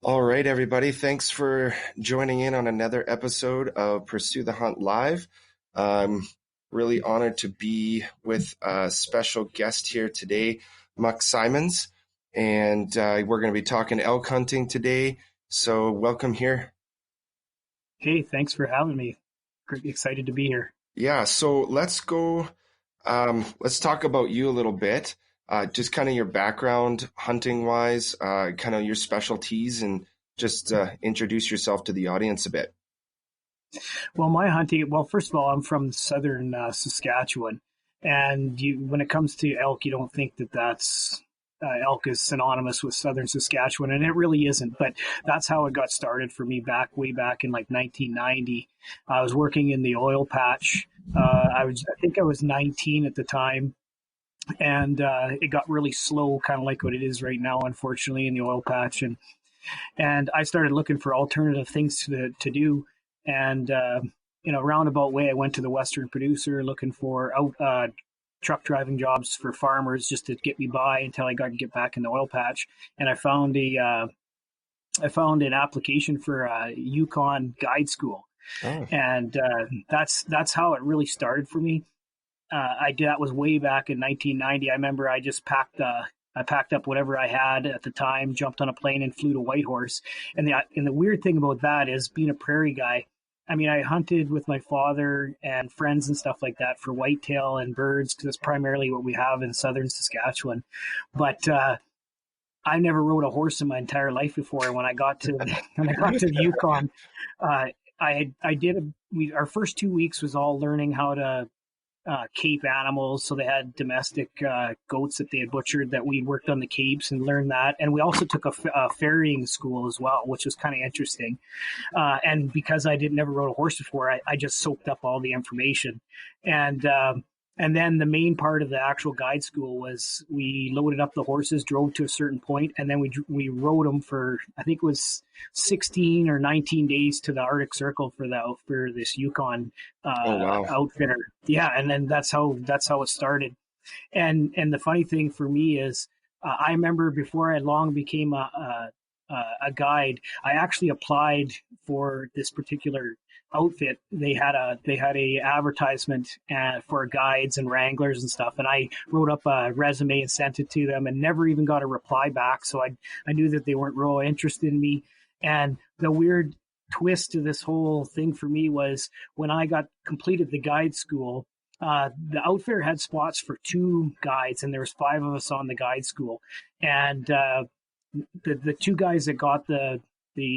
All right, everybody. Thanks for joining in on another episode of Pursue the Hunt Live. I'm really honored to be with a special guest here today, Muc Simons, and we're going to be talking elk hunting today. So welcome here. Hey, thanks for having me. Pretty excited to be here. Yeah, so let's go. Let's talk about you a little bit. Just kind of your background hunting wise, kind of your specialties, and just introduce yourself to the audience a bit. Well, my hunting, first of all, I'm from southern Saskatchewan. And when it comes to elk, you don't think that's elk is synonymous with southern Saskatchewan, and it really isn't. But that's how it got started for me way back in like 1990. I was working in the oil patch. I think I was 19 at the time. And it got really slow, kind of like what it is right now, unfortunately, in the oil patch. And I started looking for alternative things to do. And in a roundabout way, I went to the Western Producer looking for truck driving jobs for farmers just to get me by until I got to get back in the oil patch. And I found an application for a Yukon guide school. Oh. And that's how it really started for me. That was way back in 1990. I remember I just packed up whatever I had at the time, jumped on a plane and flew to Whitehorse. And the weird thing about that is being a prairie guy. I mean, I hunted with my father and friends and stuff like that for whitetail and birds because that's primarily what we have in southern Saskatchewan. But I never rode a horse in my entire life before. When I got to the Yukon, our first 2 weeks was all learning how to Cape animals. So they had domestic goats that they had butchered that we worked on the capes and learned that. And we also took a farrieing school as well, which was kind of interesting. And because I never rode a horse before, I just soaked up all the information. And then the main part of the actual guide school was we loaded up the horses, drove to a certain point, and then we rode them for, I think it was 16 or 19 days to the Arctic Circle for this Yukon outfitter. Yeah, and then that's how it started. And the funny thing for me is I remember before I long became a guide, I actually applied for this particular outfit. They had a advertisement for guides and wranglers and stuff, and I wrote up a resume and sent it to them and never even got a reply back. So I knew that they weren't real interested in me. And the weird twist to this whole thing for me was when I completed the guide school, the outfitter had spots for 2 guides, and there was 5 of us on the guide school. And the 2 guys that got the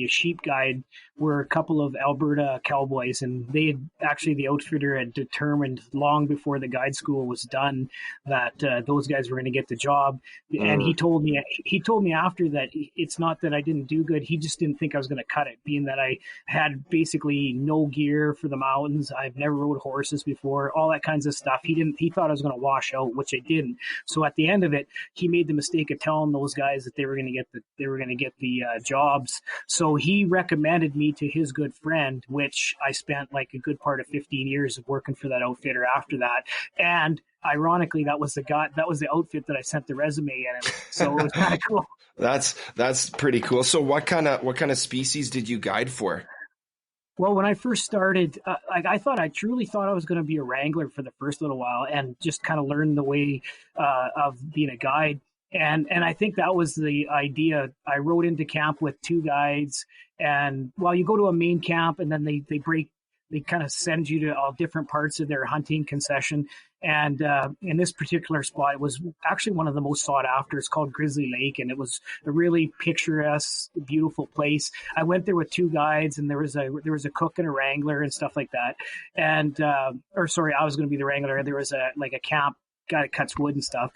sheep guide were a couple of Alberta cowboys, and the outfitter had determined long before the guide school was done that those guys were going to get the job. And he told me after that it's not that I didn't do good. He just didn't think I was going to cut it, being that I had basically no gear for the mountains. I've never rode horses before, all that kinds of stuff. He thought I was going to wash out, which I didn't. So at the end of it, he made the mistake of telling those guys that they were going to get the jobs. So he recommended me to his good friend, which I spent like a good part of 15 years of working for that outfitter after that. And ironically, that was the outfit that I sent the resume in. So it was kind of cool. That's pretty cool. So what kind of species did you guide for? Well, when I first started, I truly thought I was going to be a wrangler for the first little while and just kind of learn the way of being a guide. And I think that was the idea. I rode into camp with 2 guides, and you go to a main camp and then they kind of send you to all different parts of their hunting concession. And in this particular spot, it was actually one of the most sought after. It's called Grizzly Lake, and it was a really picturesque, beautiful place. I went there with 2 guides, and there was a cook and a wrangler and stuff like that. And I was going to be the wrangler. There was a camp guy that cuts wood and stuff.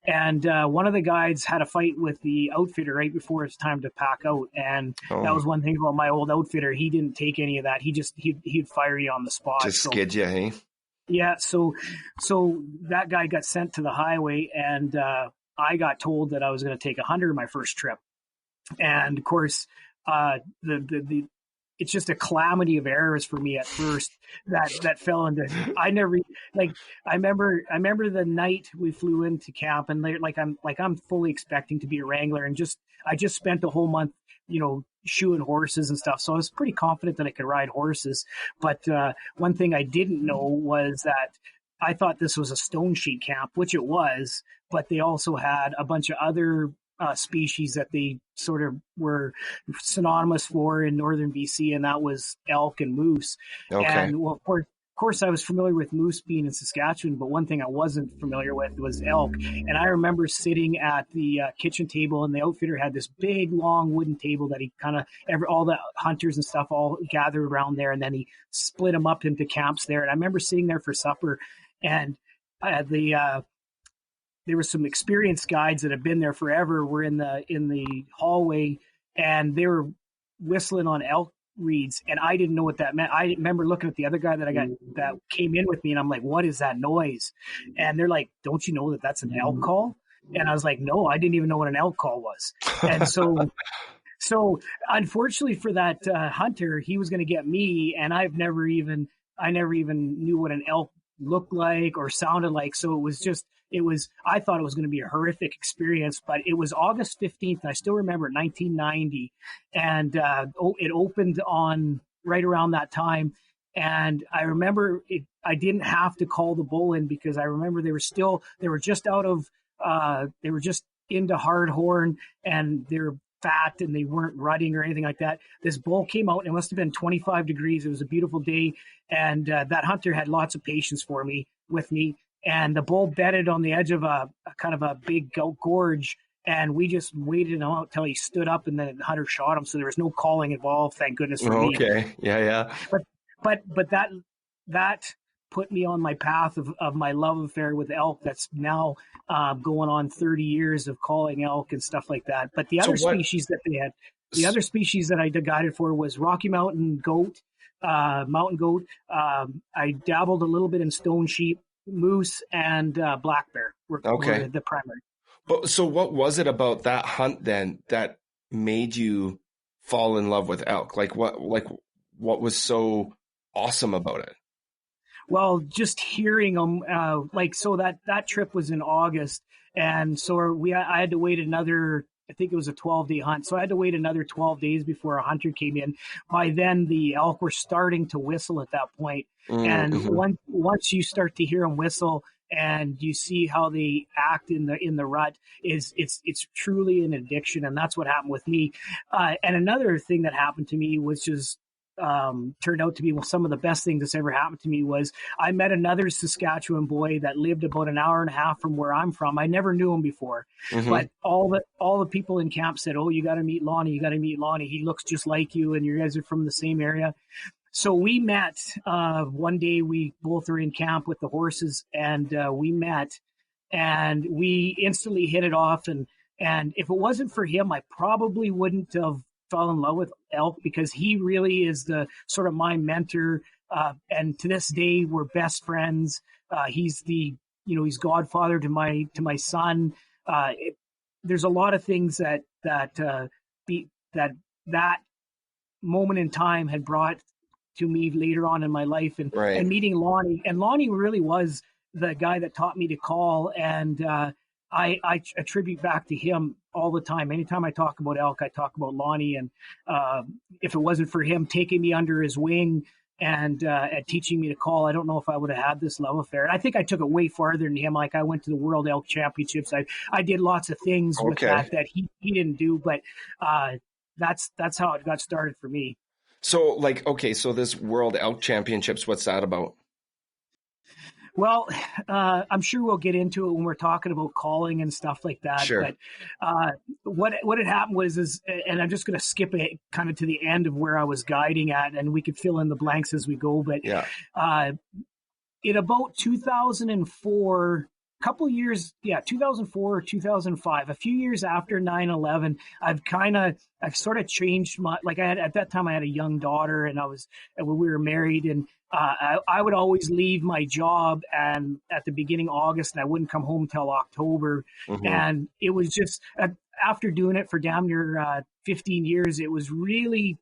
And one of the guides had a fight with the outfitter right before it's time to pack out. And that was one thing about my old outfitter. He didn't take any of that. He'd fire you on the spot. Just skid you, hey? Yeah. So that guy got sent to the highway, and I got told that I was going to take a hunter my first trip. And of course, just a calamity of errors for me at first that fell into. I never like. I remember the night we flew into camp, and I'm fully expecting to be a wrangler, and I just spent a whole month, shoeing horses and stuff. So I was pretty confident that I could ride horses. But one thing I didn't know was that I thought this was a stone sheep camp, which it was, but they also had a bunch of other species that they sort of were synonymous for in northern BC, and that was elk and moose. Okay. And well, of course, I was familiar with moose being in Saskatchewan, but one thing I wasn't familiar with was elk. And I remember sitting at the kitchen table, and the outfitter had this big, long wooden table that he kind of all the hunters and stuff all gathered around there, and then he split them up into camps there. And I remember sitting there for supper, and there were some experienced guides that have been there forever. Were in the hallway, and they were whistling on elk reeds, and I didn't know what that meant. I remember looking at the other guy that came in with me, and I'm like, "What is that noise?" And they're like, "Don't you know that that's an elk call?" And I was like, "No, I didn't even know what an elk call was." And so unfortunately for that hunter, he was going to get me, and I never even knew what an elk looked like or sounded like. So I thought it was going to be a horrific experience, but it was August 15th, and I still remember 1990, and it opened on right around that time. And I remember I didn't have to call the bull in, because I remember they were just into hard horn, and they're fat, and they weren't rutting or anything like that. This bull came out, and it must have been 25 degrees. It was a beautiful day. And that hunter had lots of patience with me. And the bull bedded on the edge of a kind of a big gorge, and we just waited him out till he stood up, and then the hunter shot him. So there was no calling involved, thank goodness for me. Okay, yeah. But that put me on my path of my love affair with elk. That's now going on 30 years of calling elk and stuff like that. But the other species that they had, the other species that I guided for was Rocky Mountain goat, mountain goat. I dabbled a little bit in stone sheep, moose, and black bear were the primary. But so what was it about that hunt then that made you fall in love with elk? What was so awesome about it? Well, just hearing them, so that trip was in August, and so I had to wait another, I think it was a 12-day hunt. So I had to wait another 12 days before a hunter came in. By then, the elk were starting to whistle at that point. And once you start to hear them whistle and you see how they act in the rut, it's truly an addiction. And that's what happened with me. And another thing that happened to me was just turned out to be some of the best things that's ever happened to me was I met another Saskatchewan boy that lived about an hour and a half from where I'm from. I never knew him before, but all the people in camp said, "Oh, you got to meet Lonnie. You got to meet Lonnie. He looks just like you, and you guys are from the same area." So we met one day. We both were in camp with the horses, and we met, and we instantly hit it off. And if it wasn't for him, I probably wouldn't have fell in love with elk, because he really is the sort of my mentor, and to this day we're best friends. He's he's godfather to my son. There's a lot of things that moment in time had brought to me later on in my life, and meeting Lonnie. And Lonnie really was the guy that taught me to call, and I attribute back to him all the time. Anytime I talk about elk, I talk about Lonnie. And if it wasn't for him taking me under his wing and teaching me to call, I don't know if I would have had this love affair. And I think I took it way farther than him. Like, I went to the World Elk Championships. I did lots of things with that he didn't do, but that's how it got started for me. So so this World Elk Championships, what's that about? Well, I'm sure we'll get into it when we're talking about calling and stuff like that. Sure. But what had happened was, and I'm just going to skip it kind of to the end of where I was guiding at, and we could fill in the blanks as we go. But in about 2004, 2004 or 2005, a few years after 9/11, I've sort of changed my, at that time I had a young daughter, and we were married, and I would always leave my job and at the beginning of August, and I wouldn't come home till October. And it was just, after doing it for damn near 15 years, it was really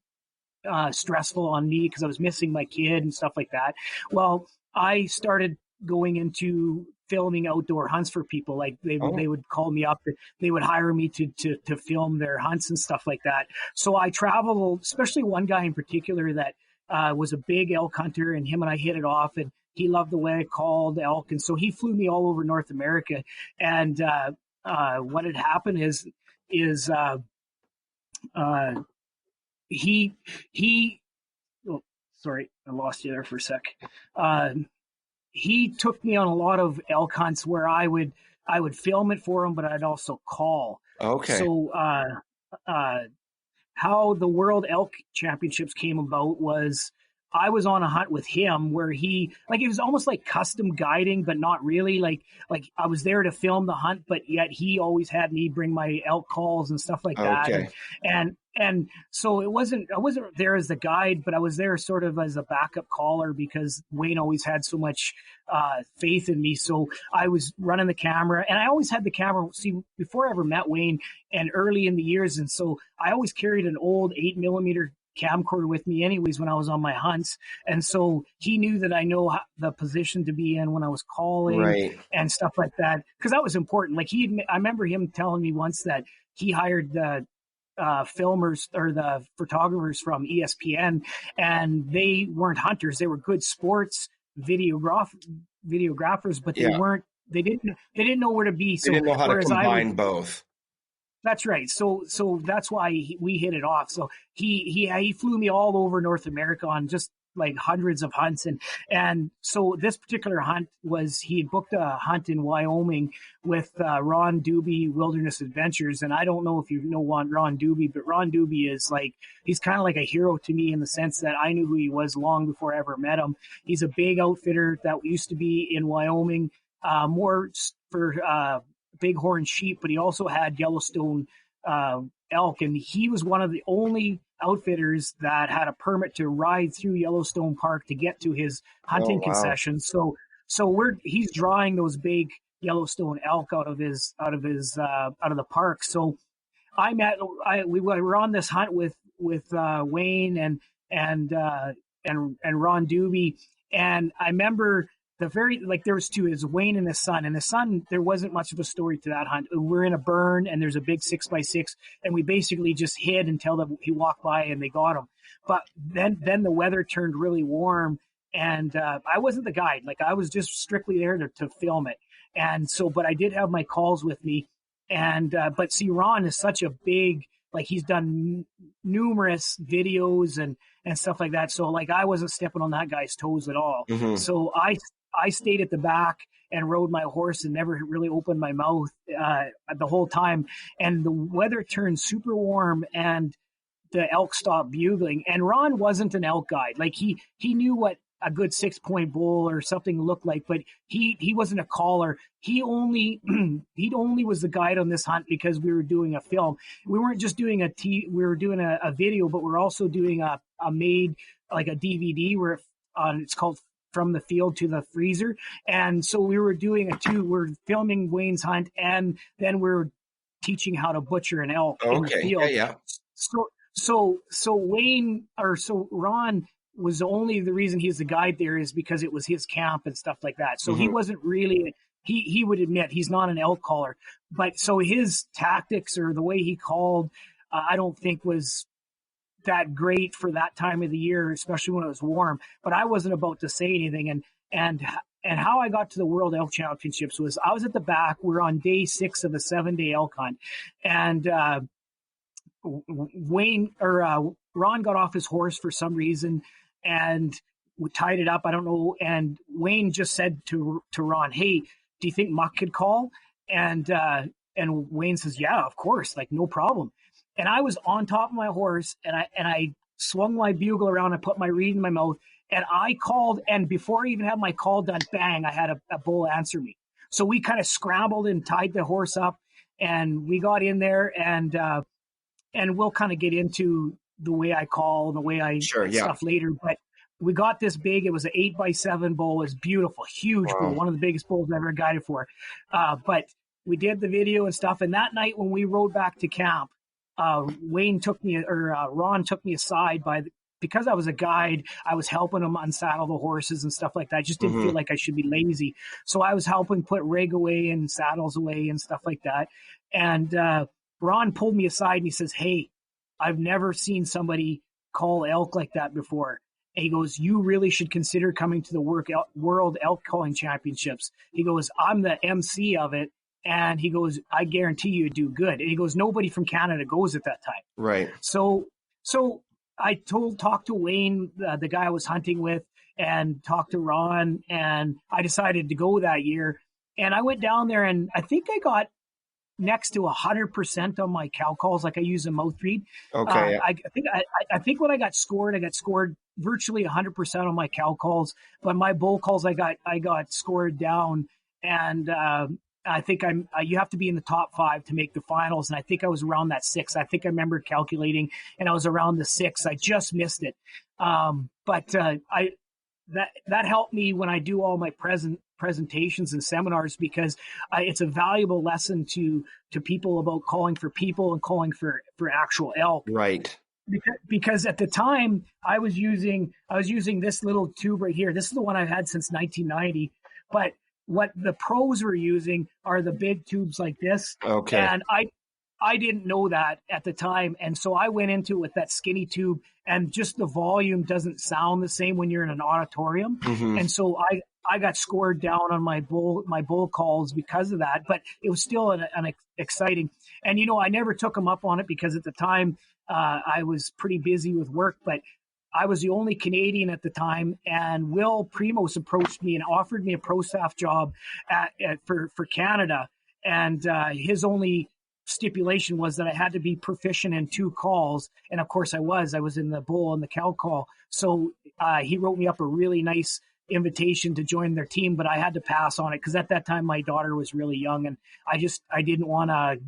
stressful on me because I was missing my kid and stuff like that. Well, I started going into filming outdoor hunts for people. Like they would call me up, they would hire me to film their hunts and stuff like that. So I traveled, especially one guy in particular that was a big elk hunter, and him and I hit it off, and he loved the way I called elk, and so he flew me all over North America. And what had happened is he oh, sorry, I lost you there for a sec. He took me on a lot of elk hunts where I would film it for him, but I'd also call. Okay. So how the World Elk Championships came about was I was on a hunt with him where it was almost like custom guiding, but not really. Like I was there to film the hunt, but yet he always had me bring my elk calls and stuff like that. Okay. And so I wasn't there as the guide, but I was there sort of as a backup caller because Wayne always had so much faith in me. So I was running the camera, and I always had the camera. See, before I ever met Wayne and early in the years, and so I always carried an old 8mm camcorder with me anyways when I was on my hunts. And so he knew that I know the position to be in when I was calling and stuff like that, because that was important. Like I remember him telling me once that he hired the filmers or the photographers from ESPN, and they weren't hunters. They were good sports videographers, but they didn't know where to be. So they didn't know how to combine both. That's right. So that's why we hit it off. So he flew me all over North America on just like hundreds of hunts. And so this particular hunt he had booked a hunt in Wyoming with Ron Doobie Wilderness Adventures. And I don't know if you know Ron Doobie, but Ron Doobie is he's kind of like a hero to me in the sense that I knew who he was long before I ever met him. He's a big outfitter that used to be in Wyoming, more for bighorn sheep, but he also had Yellowstone elk, and he was one of the only outfitters that had a permit to ride through Yellowstone Park to get to his hunting concession. So he's drawing those big Yellowstone elk out of the park. So we were on this hunt with Wayne and Ron Doobie, and I remember there was two, is Wayne and his son, there wasn't much of a story to that hunt. We're in a burn and there's a big 6x6, and we basically just hid until he walked by and they got him. But then the weather turned really warm, and I wasn't the guide. Like I was just strictly there to film it. And so, but I did have my calls with me, and but see, Ron is such a big, he's done numerous videos and stuff like that. So I wasn't stepping on that guy's toes at all. Mm-hmm. So I stayed at the back and rode my horse and never really opened my mouth the whole time. And the weather turned super warm and the elk stopped bugling. And Ron wasn't an elk guide. He knew what a good 6-point bull or something looked like, but he wasn't a caller. He only was the guide on this hunt because we were doing a film. We weren't just doing we were doing a video, but we're also doing a made a DVD where it's called From the Field to the Freezer. And so we were doing we're filming Wayne's hunt, and then we're teaching how to butcher an elk in the field. Yeah. So Ron was the reason he's the guide there is because it was his camp and stuff like that. So he wasn't really, he would admit he's not an elk caller, but so his tactics or the way he called, I don't think was that great for that time of the year, especially when it was warm. But I wasn't about to say anything. And how I got to the World Elk Championships was I was at the back. We're on day 6 of a 7-day elk hunt, and Ron got off his horse for some reason, and we tied it up. I don't know. And Wayne just said to Ron, "Hey, do you think Muc could call?" And Wayne says, "Yeah, of course, no problem." And I was on top of my horse, and I swung my bugle around and put my reed in my mouth, and I called. And before I even had my call done, bang! I had a bull answer me. So we kind of scrambled and tied the horse up, and we got in there, and we'll kind of get into the way I call and the way I stuff later. But we got this big. It was an 8x7 bull. It was beautiful, huge bull, one of the biggest bulls I've ever guided for. But we did the video and stuff. And that night when we rode back to camp, Ron took me aside by because I was a guide, I was helping them unsaddle the horses and stuff like that. I just didn't feel like I should be lazy. So I was helping put rig away and saddles away and stuff like that. And Ron pulled me aside and he says, "Hey, I've never seen somebody call elk like that before." And he goes, "You really should consider coming to the World Elk Calling Championships." He goes, "I'm the MC of it." And he goes, "I guarantee you do good." And he goes, "Nobody from Canada goes at that time." Right. So I talked to Wayne, the guy I was hunting with, and talked to Ron, and I decided to go that year. And I went down there, and I think I got next to 100% on my cow calls. Like I use a mouth read. Okay. I think when I got scored virtually 100% on my cow calls, but my bull calls I got scored down, and I think you have to be in the top 5 to make the finals, and I think I was around that 6. I think I remember calculating, and I was around the 6. I just missed it, but that helped me when I do all my presentations and seminars, because it's a valuable lesson to people about calling for people and calling for actual elk. Right. Because at the time I was using this little tube right here. This is the one I've had since 1990, but what the pros were using are the big tubes like this. Okay. And I didn't know that at the time. And so I went into it with that skinny tube, and just the volume doesn't sound the same when you're in an auditorium. And so I got scored down on my bull calls because of that, but it was still an exciting. And, I never took them up on it because at the time I was pretty busy with work, but I was the only Canadian at the time, and Will Primos approached me and offered me a pro staff job for Canada. And his only stipulation was that I had to be proficient in 2 calls. And of course I was in the bull and the cow call. So he wrote me up a really nice invitation to join their team, but I had to pass on it because at that time my daughter was really young, and I didn't want to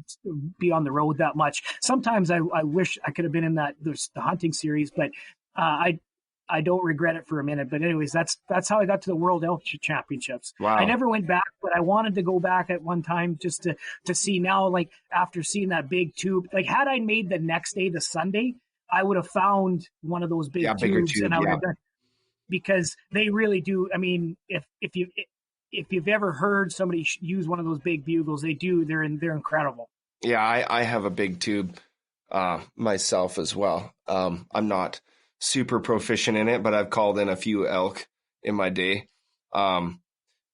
be on the road that much. Sometimes I wish I could have been in the hunting series, but I don't regret it for a minute. But anyways, that's how I got to the World Elk Championships. Wow. I never went back, but I wanted to go back at one time just to see now, like after seeing that big tube, like had I made the next day, the Sunday, I would have found one of those big tubes, and I would have done, because they really do. I mean, if you've ever heard somebody use one of those big bugles, they're incredible. Yeah. I have a big tube myself as well. I'm not super proficient in it, but I've called in a few elk in my day. But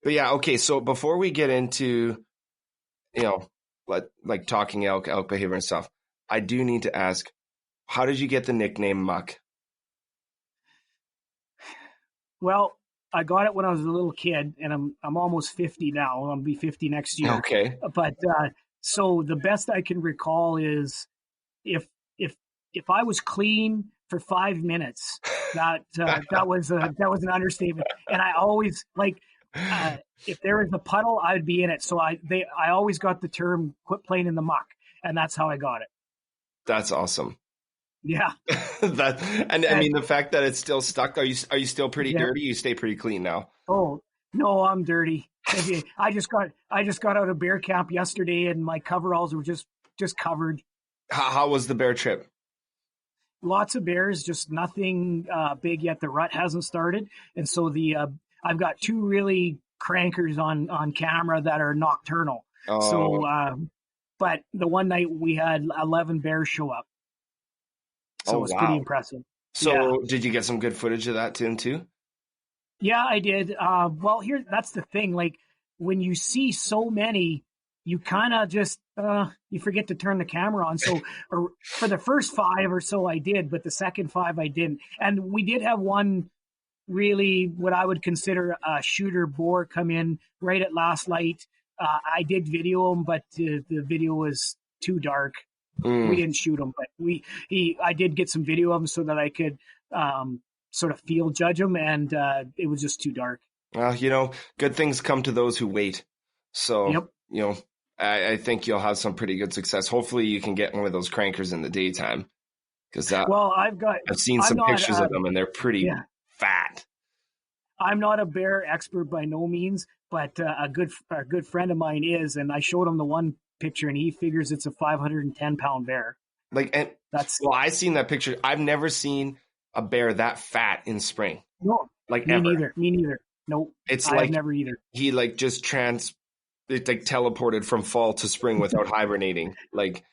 yeah, okay. So before we get into, like talking elk behavior and stuff, I do need to ask, how did you get the nickname Muc? Well, I got it when I was a little kid, and I'm almost 50 now. I'll be 50 next year. Okay. But so the best I can recall is if I was clean for 5 minutes, that was an understatement. And I always if there was a puddle, I'd be in it. So I always got the term "quit playing in the muck," and that's how I got it. That's awesome. Yeah. I mean, the fact that it's still stuck. Are you still pretty dirty? You stay pretty clean now. Oh no, I'm dirty. I just got out of bear camp yesterday, and my coveralls were just covered. How was the bear trip? Lots of bears, just nothing big yet. The rut hasn't started, and so I've got 2 really crankers on camera that are nocturnal. Oh. So, but the one night we had 11 bears show up, so it was pretty impressive. So, Did you get some good footage of that too? Yeah, I did. Well, that's the thing. Like when you see so many, you kind of just you forget to turn the camera on. So for the first 5 or so I did, but the second 5 I didn't. And we did have one really what I would consider a shooter boar come in right at last light. I did video him, but the video was too dark. We didn't shoot him, but I did get some video of him so that I could sort of field judge him, and it was just too dark. Well, good things come to those who wait. So, yep. I think you'll have some pretty good success. Hopefully you can get one of those crankers in the daytime, because I've seen some pictures of them, and they're pretty fat. I'm not a bear expert by no means, but a good friend of mine is, and I showed him the one picture, and he figures it's a 510-pound bear. I've seen that picture. I've never seen a bear that fat in spring, No, like me ever. neither. Me neither. No, It's I have like never either. he like just it like teleported from fall to spring without hibernating. Like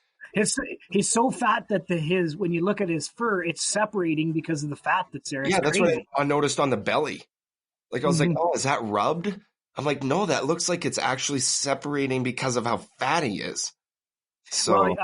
He's so fat that his when you look at his fur, it's separating because of the fat that's there. It's yeah, that's what crazy. I noticed on the belly. Like I was like, Hmm. oh, is that rubbed? I'm like, no, that looks like it's actually separating because of how fat he is. Well, So,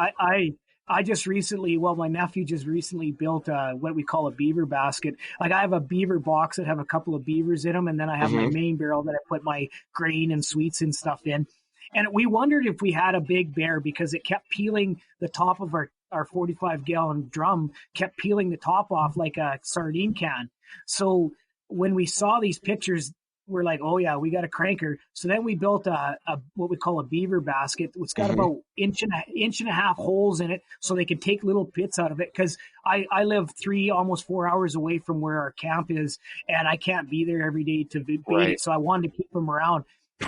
I just recently, well, my nephew just recently built what we call a beaver basket. Like I have a beaver box that have a couple of beavers in them, and then I have my mhm, main barrel that I put my grain and sweets and stuff in. And we wondered if we had a big bear because it kept peeling the top of our 45-gallon drum, kept peeling the top off like a sardine can. So when we saw these pictures, we're like, oh yeah, we got a cranker. So then we built a what we call a beaver basket. It's got mhm, about inch and a half holes in it, so they can take little bits out of it. Because I live almost 4 hours away from where our camp is, and I can't be there every day to bait right. it. So I wanted to keep them around.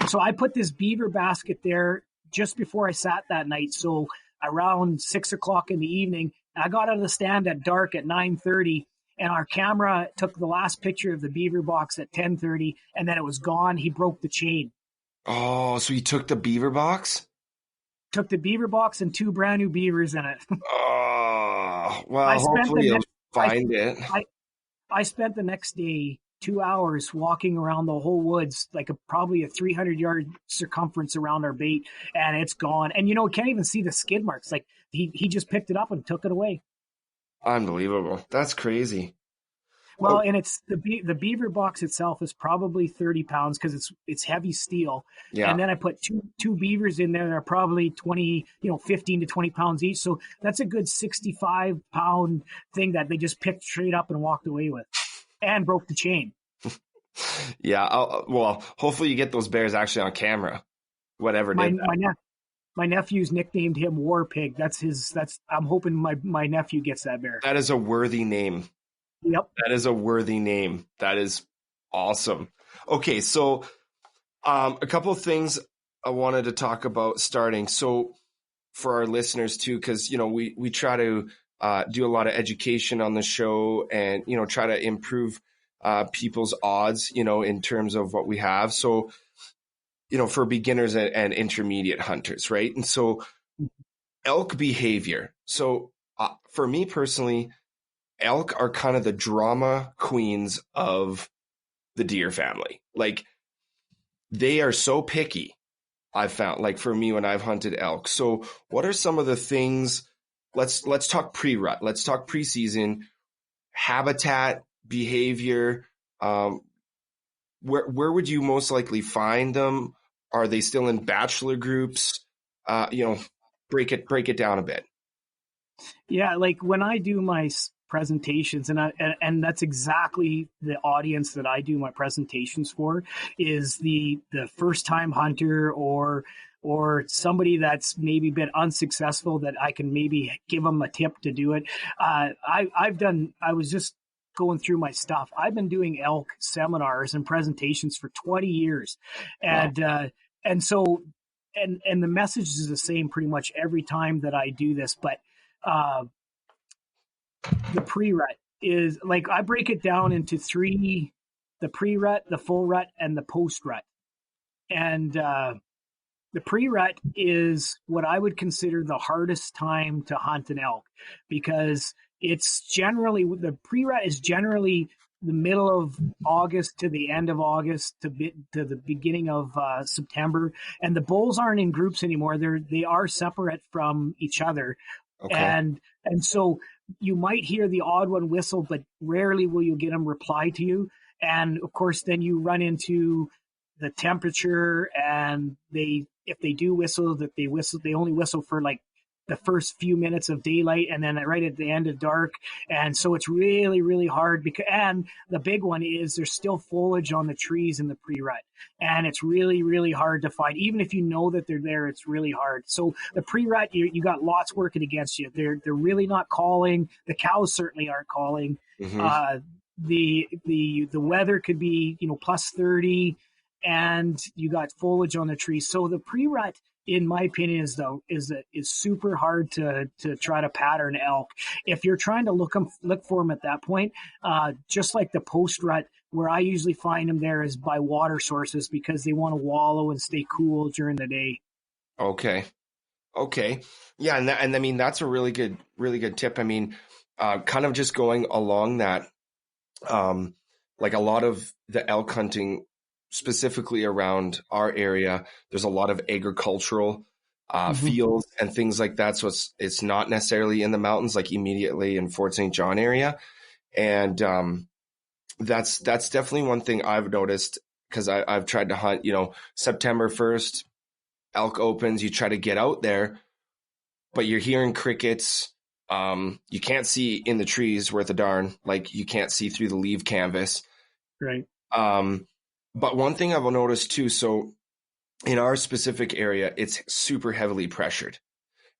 So I put this beaver basket there just before I sat that night. So around 6 o'clock in the evening, I got out of the stand at dark at 9:30, and our camera took the last picture of the beaver box at 10:30, and then it was gone. He broke the chain. Oh, so he took the beaver box? Took the beaver box and two brand new beavers in it. Oh, I well, spent the hopefully he'll next I, find it. I spent the next day 2 hours walking around the whole woods, like probably a 300-yard circumference around our bait, and it's gone. And you can't even see the skid marks. Like he just picked it up and took it away. Unbelievable. That's crazy. Well, Oh, and it's the beaver box itself is probably 30 pounds because it's heavy steel. yeah. And then I put two beavers in there that are probably 20, 15 to 20 pounds each. So that's a good 65-pound thing that they just picked straight up and walked away with, and broke the chain. Yeah. Well, hopefully you get those bears actually on camera. Whatever My did my nep- my nephew's nicknamed him War Pig. That's I'm hoping my nephew gets that bear. that is a worthy name. Yep. That is a worthy name. That is awesome. Okay, so a couple of things I wanted to talk about starting. So for our listeners too, because we try to do a lot of education on the show, and try to improve people's odds, in terms of what we have. So for beginners and intermediate hunters, right? And so elk behavior. So for me personally, elk are kind of the drama queens of the deer family. Like they are so picky, I've found, like for me when I've hunted elk. So what are some of the things? Let's talk pre-rut. Let's talk preseason habitat behavior. Um, where would you most likely find them? Are they still in bachelor groups? Break it down a bit. Yeah, like when I do my presentations, and that's exactly the audience that I do my presentations for, is the first time hunter or somebody that's maybe been unsuccessful that I can maybe give them a tip to do it. I was just going through my stuff. I've been doing elk seminars and presentations for 20 years, Wow. and so and the message is the same pretty much every time that I do this, but uh, the pre-rut is like I break it down into three: the pre-rut, the full rut, and the post-rut. And the pre-rut is what I would consider the hardest time to hunt an elk because the pre-rut is generally the middle of August to the end of August to the beginning of September, and the bulls aren't in groups anymore. They are separate from each other, Okay. and so you might hear the odd one whistle, but rarely will you get them reply to you. And of course, then you run into the temperature, and if they do whistle, they only whistle for like the first few minutes of daylight and then right at the end of dark. And so it's really, really hard and the big one is there's still foliage on the trees in the pre-rut. And it's really, really hard to find. Even if you know that they're there, it's really hard. So the pre-rut, you got lots working against you. They're really not calling. The cows certainly aren't calling. Hmm. Uh, the weather could be, plus 30, and you got foliage on the trees. So the pre-rut in my opinion, is super hard to try to pattern elk. If you're trying to look for them at that point, just like the post-rut, where I usually find them there is by water sources because they want to wallow and stay cool during the day. Okay. Okay. Yeah, and I mean that's a really good tip. I mean, kind of just going along that, like a lot of the elk hunting, specifically around our area, there's a lot of agricultural fields and things like that. So it's not necessarily in the mountains, like immediately in Fort St. John area, and that's definitely one thing I've noticed because I've tried to hunt. September 1st, elk opens. You try to get out there, but you're hearing crickets. You can't see in the trees worth a darn. Like you can't see through the leaf canvas. Right. But one thing I've noticed too, so in our specific area, it's super heavily pressured.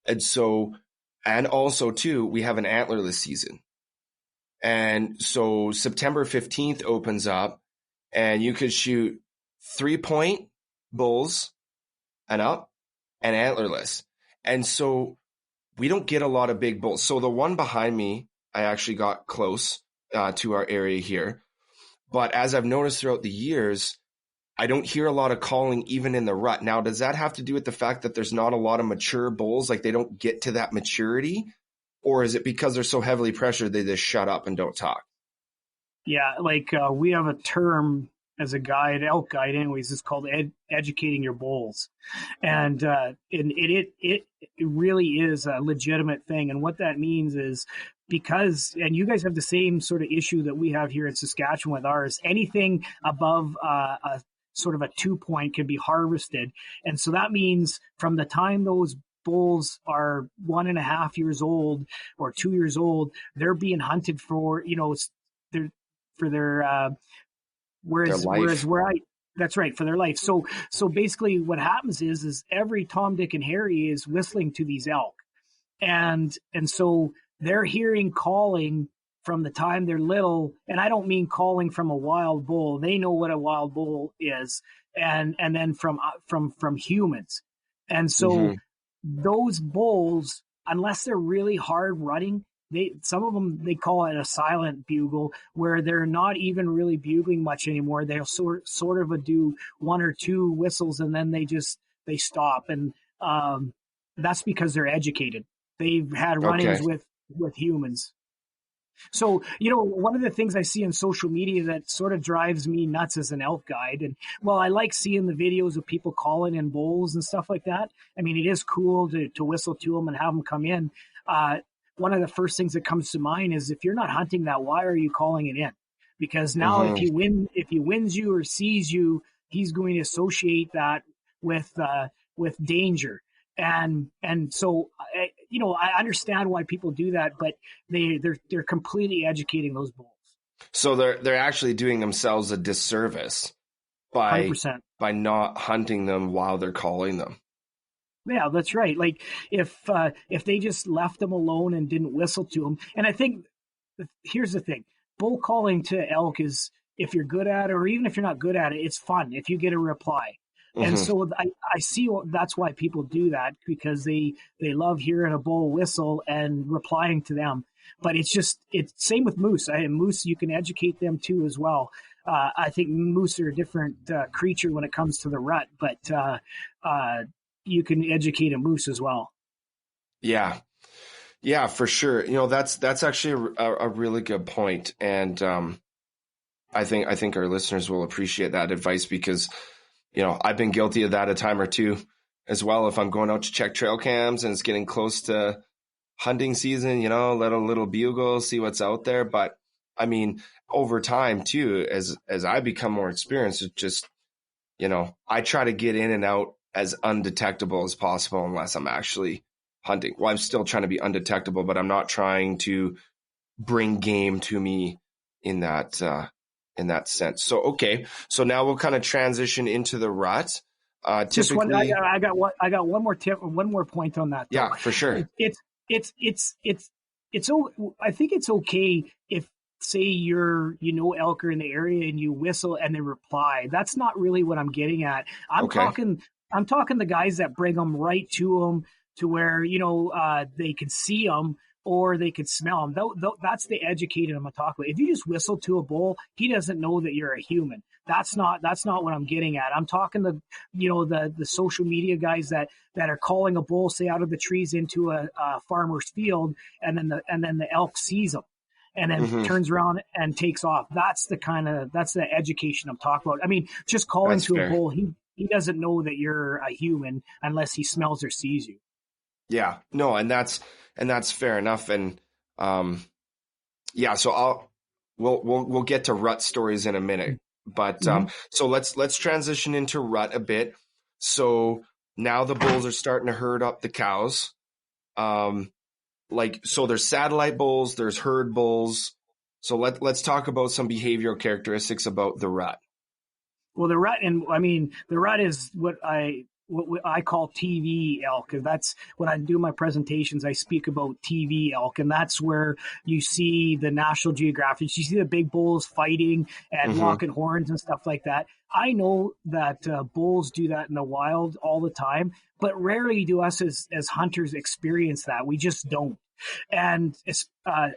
And also too, we have an antlerless season. And so September 15th opens up and you could shoot 3-point bulls and up and antlerless. And so we don't get a lot of big bulls. So the one behind me, I actually got close to our area here. But as I've noticed throughout the years, I don't hear a lot of calling even in the rut. Now, does that have to do with the fact that there's not a lot of mature bulls, like they don't get to that maturity? Or is it because they're so heavily pressured they just shut up and don't talk? Yeah, like we have a term as a guide, elk guide anyways, it's called educating your bulls. And it really is a legitimate thing. And what that means is because, and you guys have the same sort of issue that we have here in Saskatchewan with ours, anything above a sort of a 2-point can be harvested. And so that means from the time those bulls are 1.5 years old or 2 years old, they're being hunted for, that's right, for their life. So basically what happens is every Tom, Dick, and Harry is whistling to these elk. And so they're hearing calling from the time they're little, and I don't mean calling from a wild bull. They know what a wild bull is, and then from humans. And so those bulls, unless they're really hard running, some of them, they call it a silent bugle, where they're not even really bugling much anymore. They'll sort of do 1 or 2 whistles and then they stop. And that's because they're educated. They've had run-ins with humans. So, one of the things I see on social media that sort of drives me nuts as an elk guide, and well, I like seeing the videos of people calling in bulls and stuff like that. I mean, it is cool to whistle to them and have them come in. One of the first things that comes to mind is if you're not hunting that, why are you calling it in? Because now if he wins you or sees you, he's going to associate that with danger. And so, I understand why people do that, but they're completely educating those bulls. So they're actually doing themselves a disservice by 100%. by not hunting them while they're calling them. Yeah, that's right. Like if they just left them alone and didn't whistle to them, and I think here's the thing: bull calling to elk is, if you're good at it, or even if you're not good at it, it's fun if you get a reply. And so I see that's why people do that, because they love hearing a bull whistle and replying to them. But it's same with moose. Moose, you can educate them too as well. I think moose are a different creature when it comes to the rut, but you can educate a moose as well. Yeah, for sure. That's actually a really good point, and I think our listeners will appreciate that advice because I've been guilty of that a time or two as well. If I'm going out to check trail cams and it's getting close to hunting season, let a little bugle, see what's out there. But I mean, over time too, as I become more experienced, it's just I try to get in and out as undetectable as possible unless I'm actually hunting. Well, I'm still trying to be undetectable, but I'm not trying to bring game to me in that sense. So, okay. So now we'll kind of transition into the rut. Just one, I got one more tip, one more point on that. Though. Yeah, for sure. I think it's okay if, say elk are in the area and you whistle and they reply. That's not really what I'm getting at. I'm talking I'm talking the guys that bring them right to them to where, they can see them or they can smell them. That's the educated I'm talking about. If you just whistle to a bull, he doesn't know that you're a human. That's not what I'm getting at. I'm talking the social media guys that are calling a bull, say, out of the trees into a farmer's field, and then the elk sees them and then turns around and takes off. That's the education I'm talking about. I mean, just calling That's to fair. a bull, he doesn't know that you're a human unless he smells or sees you. Yeah, no, and that's fair enough. And yeah, so we'll get to rut stories in a minute, but so let's transition into rut a bit. So now the bulls are starting to herd up the cows. So there's satellite bulls, there's herd bulls. So let's talk about some behavioral characteristics about the rut. Well, the rut is what I call TV elk. That's when I do my presentations. I speak about TV elk, and that's where you see the National Geographic. You see the big bulls fighting and locking horns and stuff like that. I know that bulls do that in the wild all the time, but rarely do us as hunters experience that. We just don't. And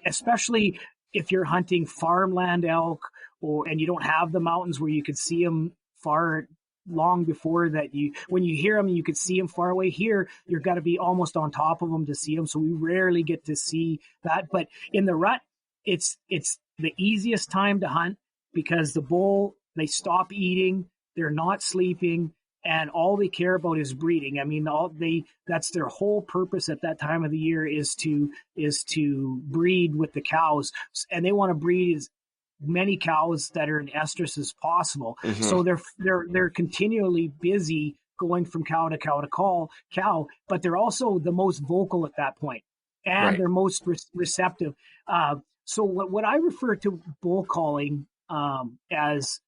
especially if you're hunting farmland elk, and you don't have the mountains where you could see them far long before that, when you hear them, you could see them far away. Here, you've got to be almost on top of them to see them. So we rarely get to see that. But in the rut, it's the easiest time to hunt because the bull, they stop eating, they're not sleeping, and all they care about is breeding. I mean, that's their whole purpose at that time of the year is to breed with the cows, and they want to breed as many cows that are in estrus as possible. So they're continually busy going from cow to cow to cow, but they're also the most vocal at that point, and they're most receptive. So what I refer to bull calling as,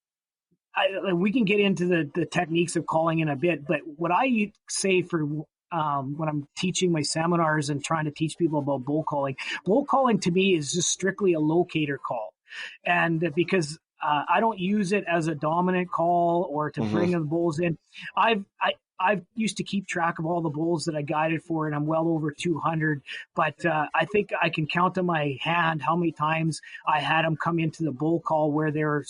we can get into the techniques of calling in a bit, but what I say for when I'm teaching my seminars and trying to teach people about bull calling to me is just strictly a locator call. And because I don't use it as a dominant call or to bring the bulls in, I've used to keep track of all the bulls that I guided for, and I'm well over 200. But I think I can count on my hand how many times I had them come into the bull call where they're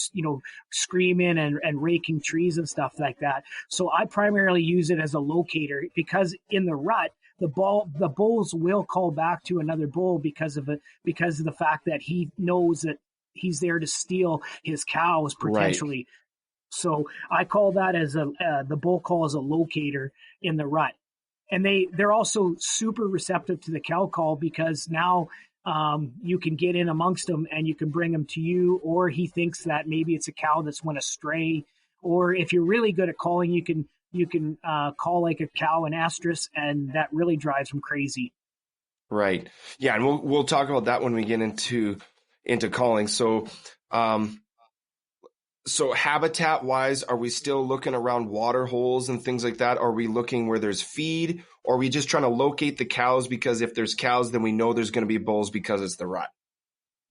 screaming and raking trees and stuff like that. So I primarily use it as a locator because in the rut, the bulls will call back to another bull because of the fact that he knows that he's there to steal his cows potentially. Right. So I call that as the bull call as a locator in the rut. And they're also super receptive to the cow call because now you can get in amongst them and you can bring them to you, or he thinks that maybe it's a cow that's went astray. Or if you're really good at calling, you can call like a cow in estrus, and that really drives them crazy. Right. Yeah, and we'll talk about that when we get into calling. So so habitat wise, are we still looking around water holes and things like that? Are we looking where there's feed, or are we just trying to locate the cows? Because if there's cows, then we know there's going to be bulls because it's the rut.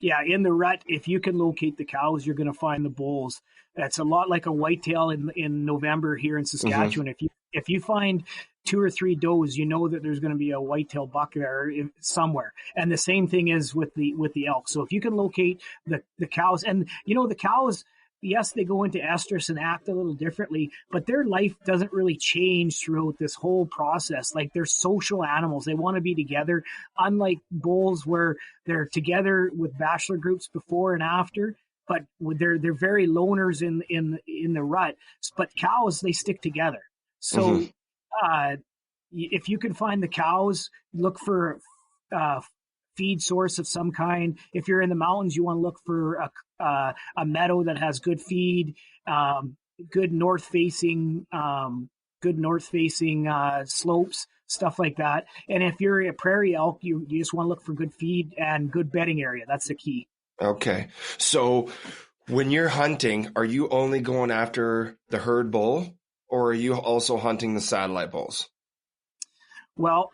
Yeah, in the rut, if you can locate the cows, you're going to find the bulls. That's a lot like a whitetail in November here in Saskatchewan. If you find 2 or 3 does, you know that there's going to be a whitetail buck there somewhere. And the same thing is with the elk. So if you can locate the cows, and the cows, yes, they go into estrus and act a little differently, but their life doesn't really change throughout this whole process. Like, they're social animals. They want to be together, unlike bulls where they're together with bachelor groups before and after, but they're very loners in the rut. But cows, they stick together. So if you can find the cows, look for feed source of some kind. If you're in the mountains, you want to look for a meadow that has good feed, good north facing slopes, stuff like that. And if you're a prairie elk, you just want to look for good feed and good bedding area. That's the key. Okay. So when you're hunting, are you only going after the herd bull, or are you also hunting the satellite bulls? Well,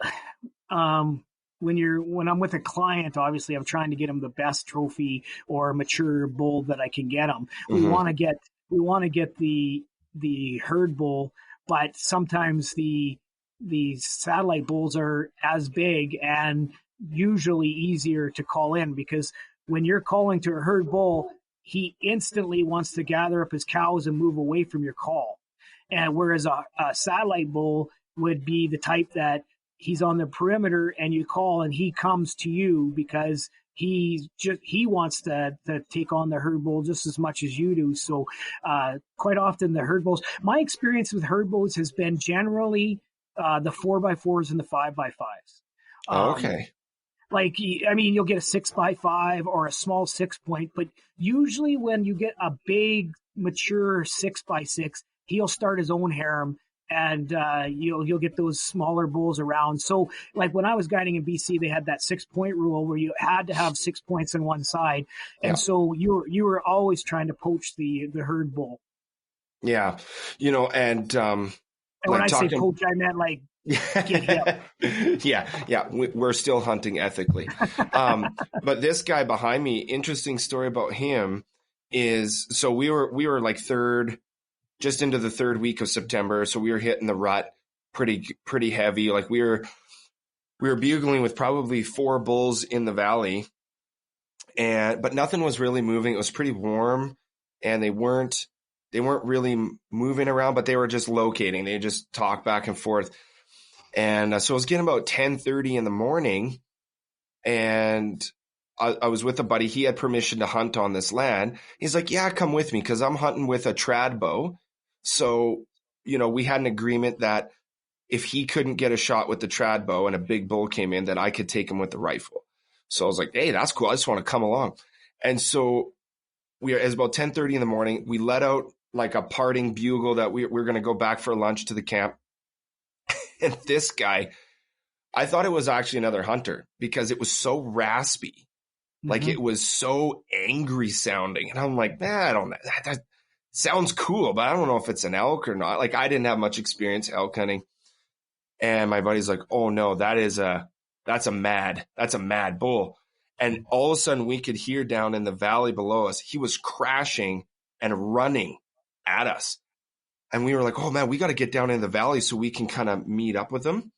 when I'm with a client, obviously I'm trying to get them the best trophy or mature bull that I can get them. We want to get the herd bull but sometimes the satellite bulls are as big and usually easier to call in, because when you're calling to a herd bull, he instantly wants to gather up his cows and move away from your call. And whereas a satellite bull would be the type that he's on the perimeter and you call and he comes to you because he wants to take on the herd bull just as much as you do. So quite often the herd bulls, my experience with herd bulls has been generally the 4x4s and the 5x5s. Okay. Like, I mean, you'll get a 6x5 or a small 6-point, but usually when you get a big, mature 6x6, he'll start his own harem, and you'll get those smaller bulls around. So, like when I was guiding in BC, they had that 6-point rule where you had to have 6 points on one side, and so you were always trying to poach the herd bull. Yeah, and when I say poach, I meant like get hit. Yeah. We're still hunting ethically. But this guy behind me, interesting story about him is, so we were like just into the third week of September. So we were hitting the rut pretty heavy. Like we were bugling with probably 4 bulls in the valley, but nothing was really moving. It was pretty warm, and they weren't really moving around, but they were just locating. They just talk back and forth. And so it was getting about 10:30 in the morning, and I was with a buddy. He had permission to hunt on this land. He's like, yeah, come with me, because I'm hunting with a trad bow. So, we had an agreement that if he couldn't get a shot with the trad bow and a big bull came in, that I could take him with the rifle. So I was like, hey, that's cool. I just want to come along. And so it was about 10:30 in the morning. We let out like a parting bugle that we're going to go back for lunch to the camp. And this guy, I thought it was actually another hunter because it was so raspy. Like it was so angry sounding. And I'm like, man, I don't know. That sounds cool, but I don't know if it's an elk or not. Like I didn't have much experience elk hunting. And my buddy's like, oh no, that's a mad bull. And all of a sudden we could hear down in the valley below us, he was crashing and running at us. And we were like, oh man, we got to get down in the valley so we can kind of meet up with him.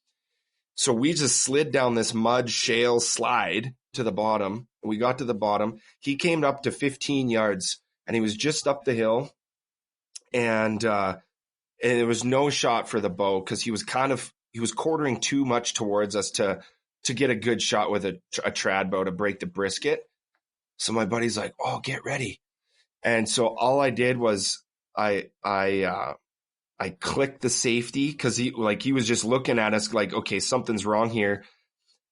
So we just slid down this mud shale slide to the bottom. We got to the bottom. He came up to 15 yards and he was just up the hill. And there was no shot for the bow because he was quartering too much towards us to get a good shot with a trad bow to break the brisket. So my buddy's like, oh, get ready. And so all I did was I clicked the safety because he was just looking at us like, okay, something's wrong here.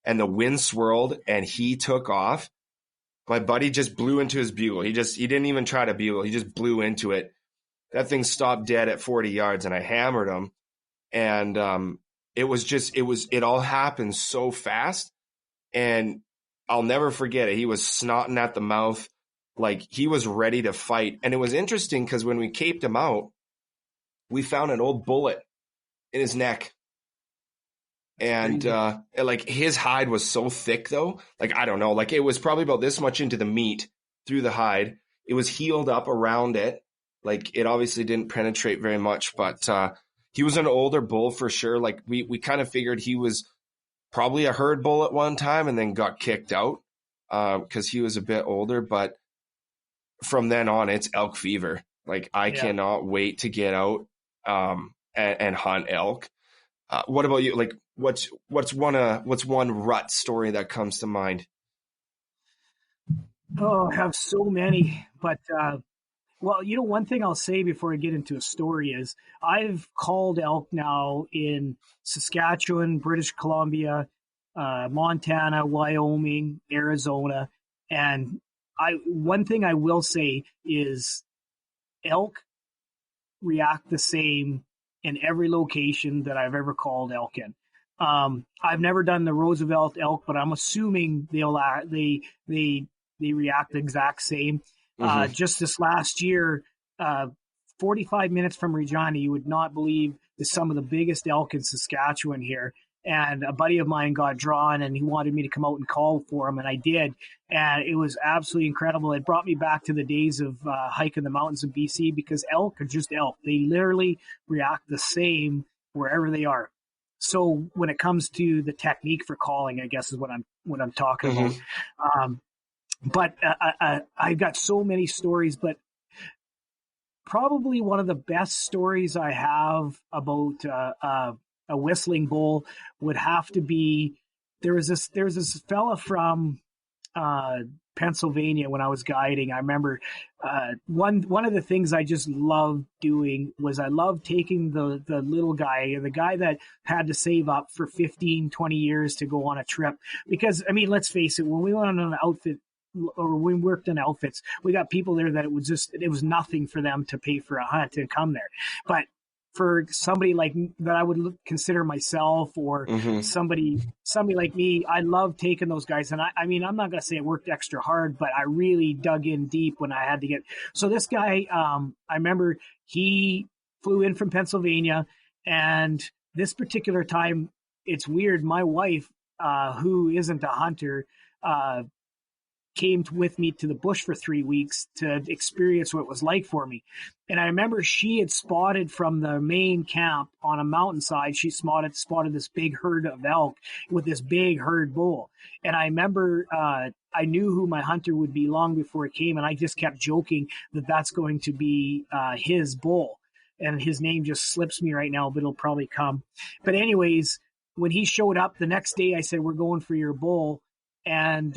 And the wind swirled and he took off. My buddy just blew into his bugle. He didn't even try to bugle. He just blew into it. That thing stopped dead at 40 yards and I hammered him. And it all happened so fast. And I'll never forget it. He was snotting at the mouth. Like he was ready to fight. And it was interesting because when we caped him out, we found an old bullet in his neck. And like his hide was so thick though, like, I don't know, like it was probably about this much into the meat through the hide. It was healed up around it. Like it obviously didn't penetrate very much, but he was an older bull for sure. Like we kind of figured he was probably a herd bull at one time and then got kicked out because he was a bit older. But from then on, it's elk fever. Like I cannot wait to get out and hunt elk. What about you? Like what's one rut story that comes to mind? Oh, I have so many, but well, one thing I'll say before I get into a story is I've called elk now in Saskatchewan, British Columbia, Montana, Wyoming, Arizona, and one thing I will say is elk react the same in every location that I've ever called elk in. I've never done the Roosevelt elk, but I'm assuming they react the exact same. Just this last year, 45 minutes from Regina, you would not believe some of the biggest elk in Saskatchewan here. and a buddy of mine got drawn, and he wanted me to come out and call for him, and I did, and it was absolutely incredible. It brought me back to the days of hiking the mountains in BC, because elk are just elk. They literally react the same wherever they are. So when it comes to the technique for calling, I guess is what I'm talking Mm-hmm. about. But I've got so many stories, but probably one of the best stories I have about a whistling bull would have to be, there was this fella from Pennsylvania when I was guiding. I remember one of the things I just loved doing was I loved taking the little guy, the guy that had to save up for 15, 20 years to go on a trip. Because, I mean, let's face it, when we went on an outfit, or we worked in outfits, we got people there that it was nothing for them to pay for a hunt and come there. But for somebody like that, I would consider myself, or Mm-hmm. somebody like me, I love taking those guys. And I mean, I'm not going to say I worked extra hard, but I really dug in deep when I had to get. So this guy, I remember he flew in from Pennsylvania, and this particular time, it's weird. My wife, who isn't a hunter, came with me to the bush for 3 weeks to experience what it was like for me. And I remember she had spotted from the main camp on a mountainside, she spotted this big herd of elk with this big herd bull. And I remember I knew who my hunter would be long before it came, and I just kept joking that that's going to be his bull. And his name just slips me right now, but it'll probably come. But anyways, when he showed up the next day, I said, "We're going for your bull." And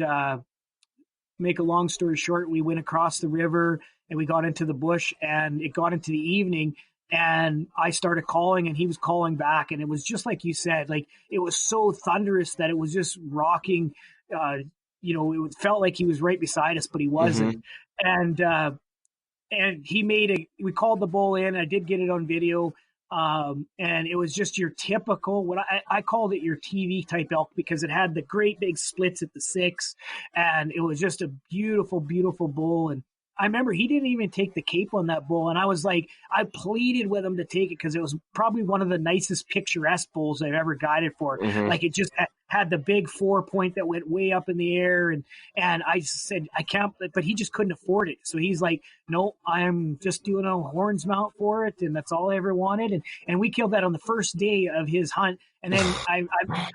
make a long story short, we went across the river and we got into the bush, and it got into the evening, and I started calling and he was calling back. And it was just like you said, like it was so thunderous that it was just rocking. It felt like he was right beside us, but he wasn't. Mm-hmm. And we called the bull in. I did get it on video. And it was just your typical, what I called it, your TV type elk, because it had the great big splits at the 6, and it was just a beautiful, beautiful bull. And I remember he didn't even take the cape on that bull. And I was like, I pleaded with him to take it because it was probably one of the nicest picturesque bulls I've ever guided for. Mm-hmm. Like it just had the big 4-point that went way up in the air. And I said, I can't, but he just couldn't afford it. So he's like, no, I'm just doing a horns mount for it. And that's all I ever wanted. And we killed that on the first day of his hunt. And then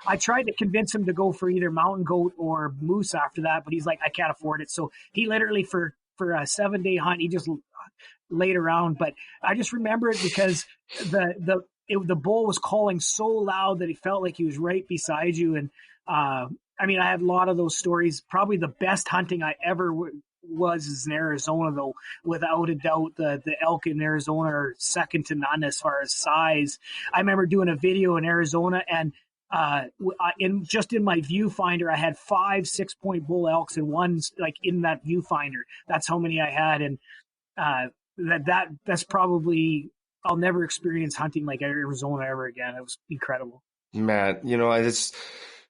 I tried to convince him to go for either mountain goat or moose after that, but he's like, I can't afford it. So he literally for a 7-day hunt, he just laid around. But I just remember it because the bull was calling so loud that he felt like he was right beside you. And I mean, I had a lot of those stories. Probably the best hunting I ever was in Arizona, though, without a doubt. The elk in Arizona are second to none as far as size. I remember doing a video in Arizona, and in my viewfinder, I had 5 6-point bull elks, and one like in that viewfinder. That's how many I had, and that's probably, I'll never experience hunting like Arizona ever again. It was incredible. Man, I just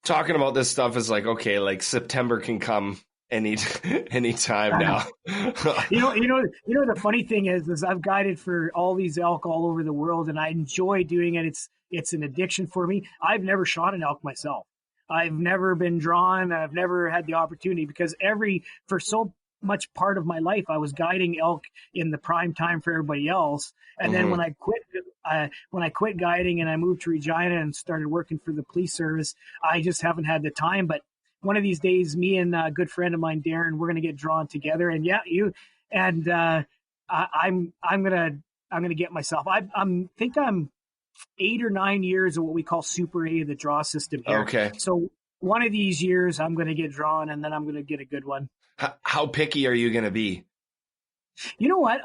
talking about this stuff is like, okay, like September can come any time now. The funny thing is I've guided for all these elk all over the world, and I enjoy doing it. It's an addiction for me. I've never shot an elk myself. I've never been drawn. I've never had the opportunity because for so much part of my life, I was guiding elk in the prime time for everybody else. And then when I quit guiding and I moved to Regina and started working for the police service, I just haven't had the time. But one of these days, me and a good friend of mine, Darren, we're going to get drawn together. And I'm gonna get myself. I'm 8 or 9 years of what we call Super A, the draw system here. Okay. So one of these years, I'm going to get drawn, and then I'm going to get a good one. How picky are you going to be? You know what?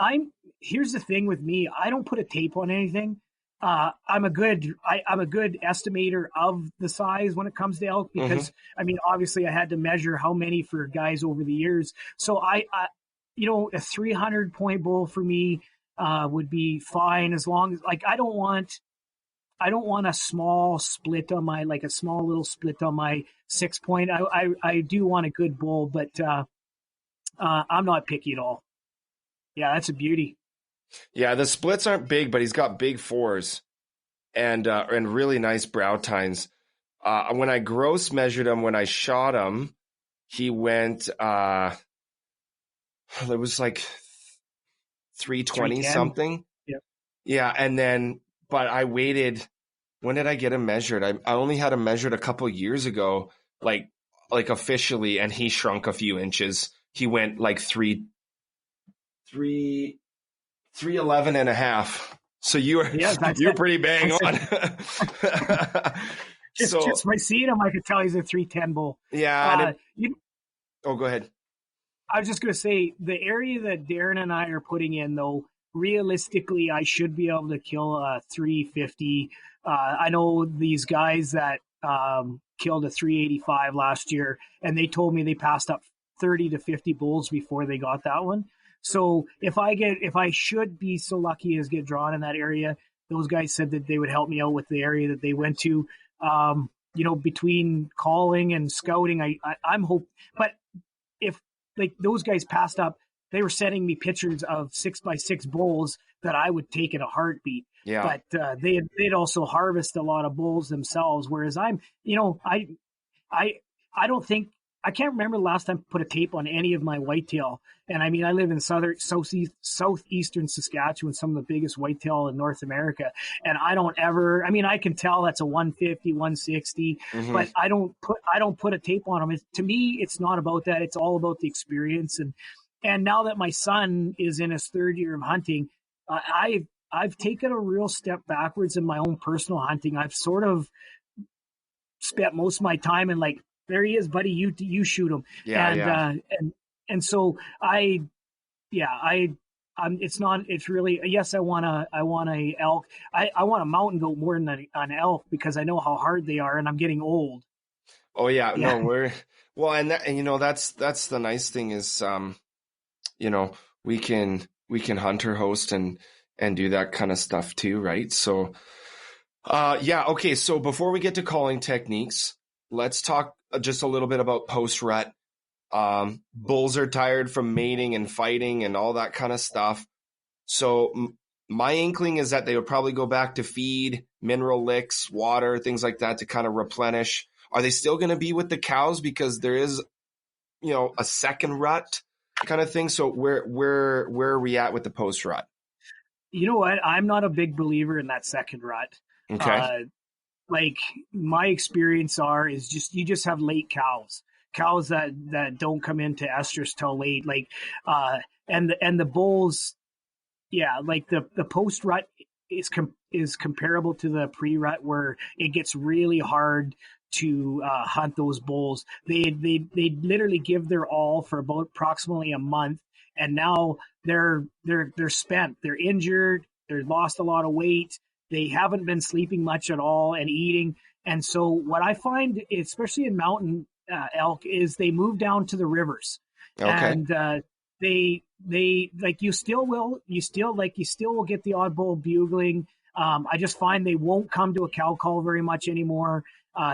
Here's the thing with me. I don't put a tape on anything. I'm a good estimator of the size when it comes to elk because I mean, obviously I had to measure how many for guys over the years. So a 300-point bull for me would be fine as long as I don't want a small split on a small little split on my 6-point. I do want a good bull, but I'm not picky at all. Yeah, that's a beauty. Yeah, the splits aren't big, but he's got big 4s and really nice brow tines. When I gross measured him, when I shot him, he went, it was like 320 310. something. Yep. Yeah. And then, but I waited. When did I get him measured? I only had him measured a couple years ago, like officially, and he shrunk a few inches. He went like 311 and a half. So you're pretty bang on. Just by seeing him, I could tell he's a 310 bull. Yeah. Go ahead. I was just going to say, the area that Darren and I are putting in, though, realistically, I should be able to kill a 350. I know these guys that killed a 385 last year, and they told me they passed up 30 to 50 bulls before they got that one. So if I should be so lucky as get drawn in that area, those guys said that they would help me out with the area that they went to. Between calling and scouting, I'm hope. But if like those guys passed up, they were sending me pictures of 6x6 bulls that I would take in a heartbeat. Yeah. But they'd also harvest a lot of bulls themselves. Whereas I don't think, I can't remember the last time I put a tape on any of my whitetail. And I mean, I live in southeastern Saskatchewan, some of the biggest whitetail in North America. And I can tell that's a 150, 160, but I don't put a tape on them. To me, it's not about that. It's all about the experience. And now that my son is in his third year of hunting, I've taken a real step backwards in my own personal hunting. I've sort of spent most of my time in like, there he is, buddy. You shoot him. And so it's really, yes, I want a elk. I want a mountain goat more than an elk because I know how hard they are and I'm getting old. Oh yeah. No, that's the nice thing is, we can hunter host and do that kind of stuff too. Right. So, okay. So before we get to calling techniques, let's talk just a little bit about post-rut. Bulls are tired from mating and fighting and all that kind of stuff. So my inkling is that they would probably go back to feed, mineral licks, water, things like that to kind of replenish. Are they still going to be with the cows because there is, a second rut kind of thing? So where are we at with the post-rut? You know what? I'm not a big believer in that second rut. Okay. Like my experience is you just have late cows that don't come into estrus till late. Like, and the bulls, yeah, like the post rut is comparable to the pre-rut where it gets really hard to hunt those bulls. They literally give their all for about approximately a month, and now they're spent. They're injured. They're lost a lot of weight. They haven't been sleeping much at all and eating. And so what I find, especially in mountain elk, is they move down to the rivers. Okay. And they like you still will get the odd bull bugling. I just find they won't come to a cow call very much anymore.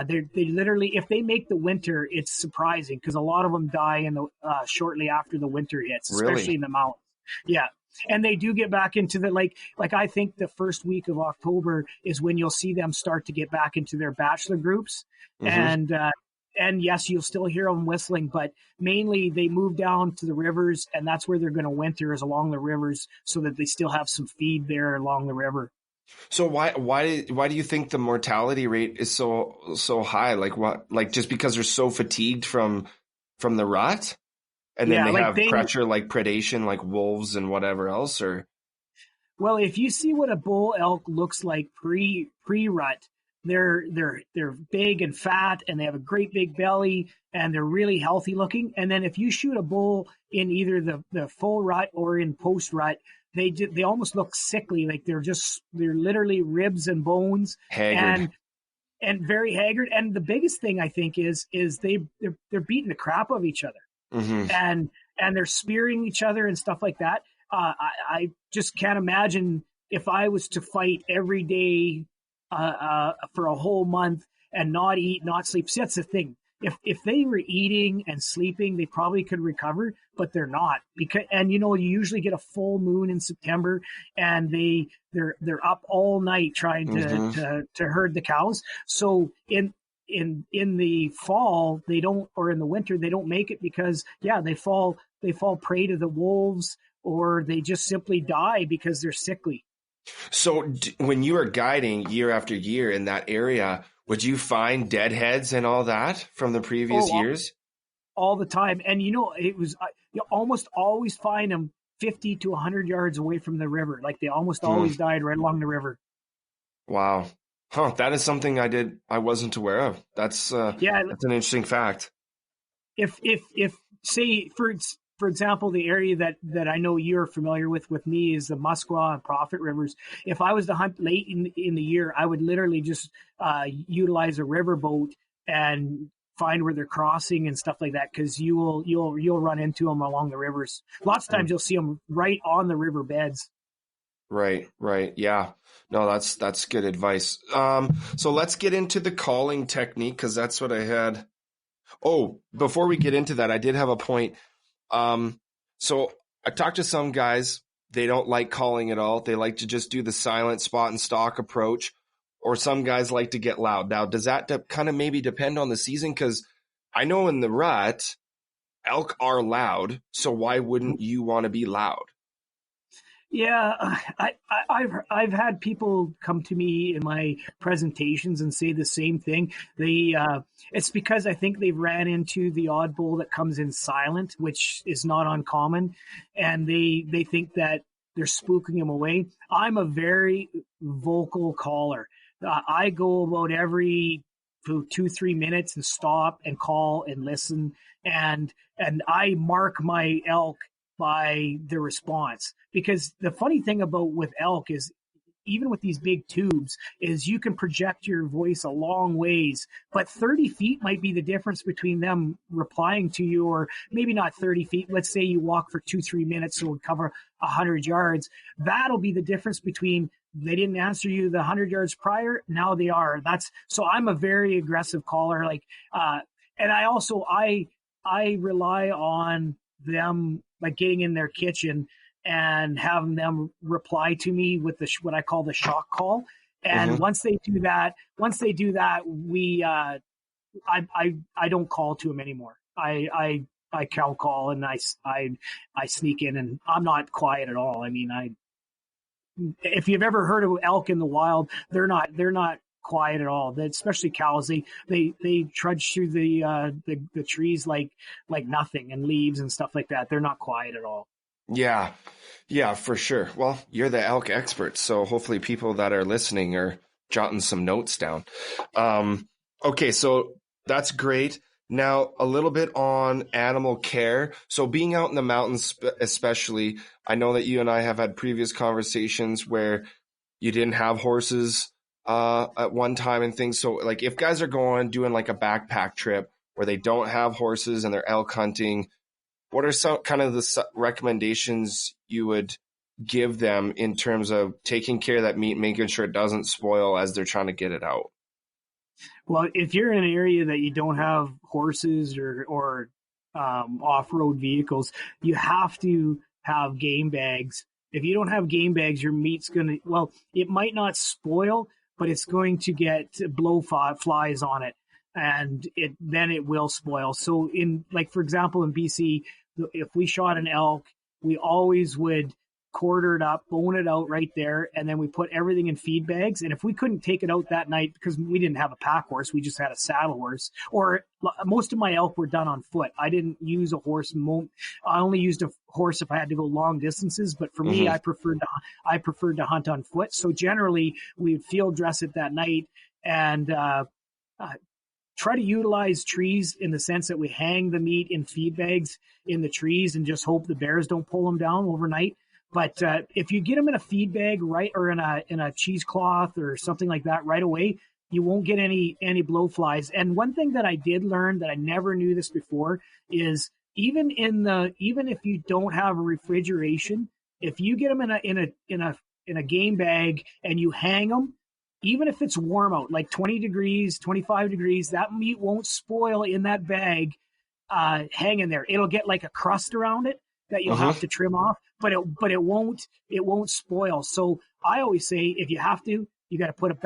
They literally, if they make the winter, it's surprising because a lot of them die in the shortly after the winter hits, especially in the mountains. Yeah. And they do get back into the like I think the first week of October is when you'll see them start to get back into their bachelor groups. And yes, you'll still hear them whistling, but mainly they move down to the rivers, and that's where they're going to winter, is along the rivers, so that they still have some feed there along the river. So why do you think the mortality rate is so high? Like what? Like just because they're so fatigued from the rut? And then they have pressure like predation, like wolves and whatever else, or? Well, if you see what a bull elk looks like pre-rut, they're big and fat, and they have a great big belly, and they're really healthy looking. And then if you shoot a bull in either the full rut or in post-rut, they almost look sickly, like they're literally ribs and bones, haggard. and very haggard. And the biggest thing I think is they're beating the crap of each other. And they're spearing each other and stuff like that. I just can't imagine if I was to fight every day for a whole month and not eat, not sleep. See, that's the thing. If they were eating and sleeping, they probably could recover, but they're not. You usually get a full moon in September, and they're up all night trying to herd the cows. So in the fall they don't, or in the winter they don't make it because they fall prey to the wolves, or they just simply die because they're sickly. So when you were guiding year after year in that area, would you find deadheads and all that from the previous years? All the time. And it was, you almost always find them 50 to 100 yards away from the river. Like they almost always died right along the river. Wow. Huh. That is something I wasn't aware of. That's an interesting fact. If say, for example, the area that I know you're familiar with me is the Muskwa and Prophet rivers. If I was to hunt late in the year, I would literally just utilize a riverboat and find where they're crossing and stuff like that, because you'll run into them along the rivers. Lots of times you'll see them right on the river beds. Right. Yeah. No, that's good advice. So let's get into the calling technique, because that's what I had. Oh, before we get into that, I did have a point. So I talked to some guys, they don't like calling at all. They like to just do the silent spot and stalk approach, or some guys like to get loud. Now, does that kind of maybe depend on the season? Because I know in the rut, elk are loud. So why wouldn't you want to be loud? Yeah, I've had people come to me in my presentations and say the same thing. It's because I think they've ran into the odd bull that comes in silent, which is not uncommon, and they think that they're spooking him away. I'm a very vocal caller. I go about every 2-3 minutes and stop and call and listen, and I mark my elk by the response. Because the funny thing with elk is, even with these big tubes, is you can project your voice a long ways, but 30 feet might be the difference between them replying to you, or maybe not 30 feet. Let's say you walk for 2-3 minutes, so it would cover 100 yards. That'll be the difference between they didn't answer you the 100 yards prior, now they are. So I'm a very aggressive caller. And I also, I rely on them, like getting in their kitchen and having them reply to me with what I call the shock call. And once they do that, we I don't call to them anymore. I cow call, and I sneak in, and I'm not quiet at all. I mean, if you've ever heard of elk in the wild, they're not quiet at all. Especially cows, they trudge through the trees like nothing, and leaves and stuff like that. They're not quiet at all. Yeah, for sure. Well, you're the elk expert, so hopefully people that are listening are jotting some notes down. Okay, so that's great. Now, a little bit on animal care. So being out in the mountains, especially, I know that you and I have had previous conversations where you didn't have horses at one time and things. So like if guys are doing like a backpack trip where they don't have horses and they're elk hunting, what are some kind of the recommendations you would give them in terms of taking care of that meat, making sure it doesn't spoil as they're trying to get it out? Well, if you're in an area that you don't have horses or off-road vehicles, you have to have game bags. If you don't have game bags, your meat's it might not spoil, but it's going to get flies on it, and then it will spoil. So for example, in BC, if we shot an elk, we always would quarter it up, bone it out right there, and then we put everything in feed bags. And if we couldn't take it out that night because we didn't have a pack horse, we just had a saddle horse, or most of my elk were done on foot. I didn't use a horse. I only used a horse if I had to go long distances, but for me, I preferred to hunt on foot. So generally, we would field dress it that night and try to utilize trees in the sense that we hang the meat in feed bags in the trees and just hope the bears don't pull them down overnight. But if you get them in a feed bag, right, or in a cheesecloth or something like that right away, you won't get any blowflies. And one thing that I did learn that I never knew this before is even if you don't have a refrigeration, if you get them in a game bag and you hang them, even if it's warm out, like 20 degrees, 25 degrees, that meat won't spoil in that bag hanging there. It'll get like a crust around it that you'll have to trim off, but it won't spoil. So I always say, if you have to, You got to put a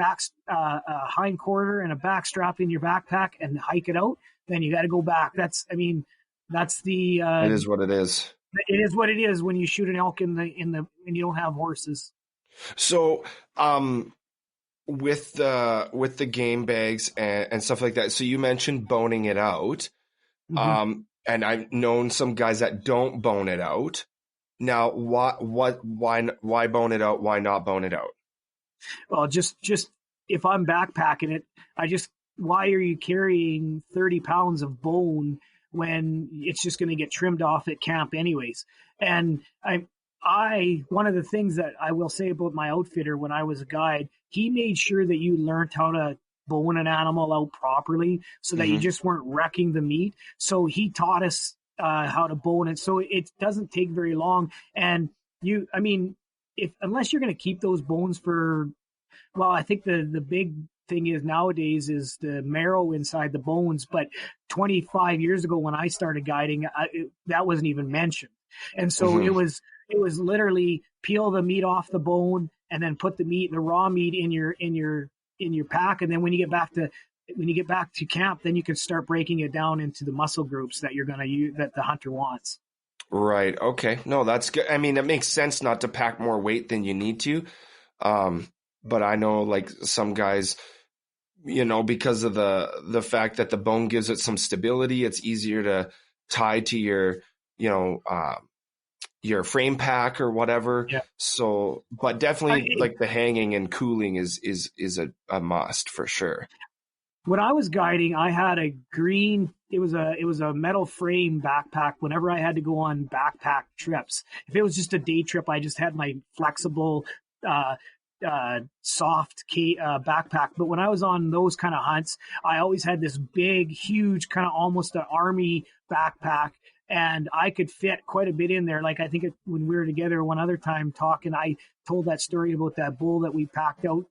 hind quarter and a back strap in your backpack and hike it out. Then you got to go back. That's the. It is what it is. It is what it is when you shoot an elk and you don't have horses. So, with the game bags and stuff like that. So you mentioned boning it out. Mm-hmm. And I've known some guys that don't bone it out. Now, why bone it out? Why not bone it out? Well, just if I'm backpacking it, why are you carrying 30 pounds of bone when it's just going to get trimmed off at camp anyways? And one of the things that I will say about my outfitter when I was a guide, he made sure that you learned how to bone an animal out properly so that you just weren't wrecking the meat. So he taught us how to bone it. So it doesn't take very long. And unless you're going to keep those bones I think the big thing is nowadays is the marrow inside the bones. But 25 years ago when I started guiding, that wasn't even mentioned. And so it was literally peel the meat off the bone and then put the raw meat in your pack. And then when you get back to camp, then you can start breaking it down into the muscle groups that you're going to use, that the hunter wants. Right. Okay. No, that's good. I mean, it makes sense not to pack more weight than you need to. But I know like some guys, because of the fact that the bone gives it some stability, it's easier to tie to your frame pack or whatever. Yeah. So, but definitely like the hanging and cooling is a must for sure. When I was guiding, I had a green, it was a metal frame backpack whenever I had to go on backpack trips. If it was just a day trip, I just had my flexible, soft backpack. But when I was on those kind of hunts, I always had this big, huge, kind of almost an army backpack. And I could fit quite a bit in there. Like I think when we were together one other time talking, I told that story about that bull that we packed out.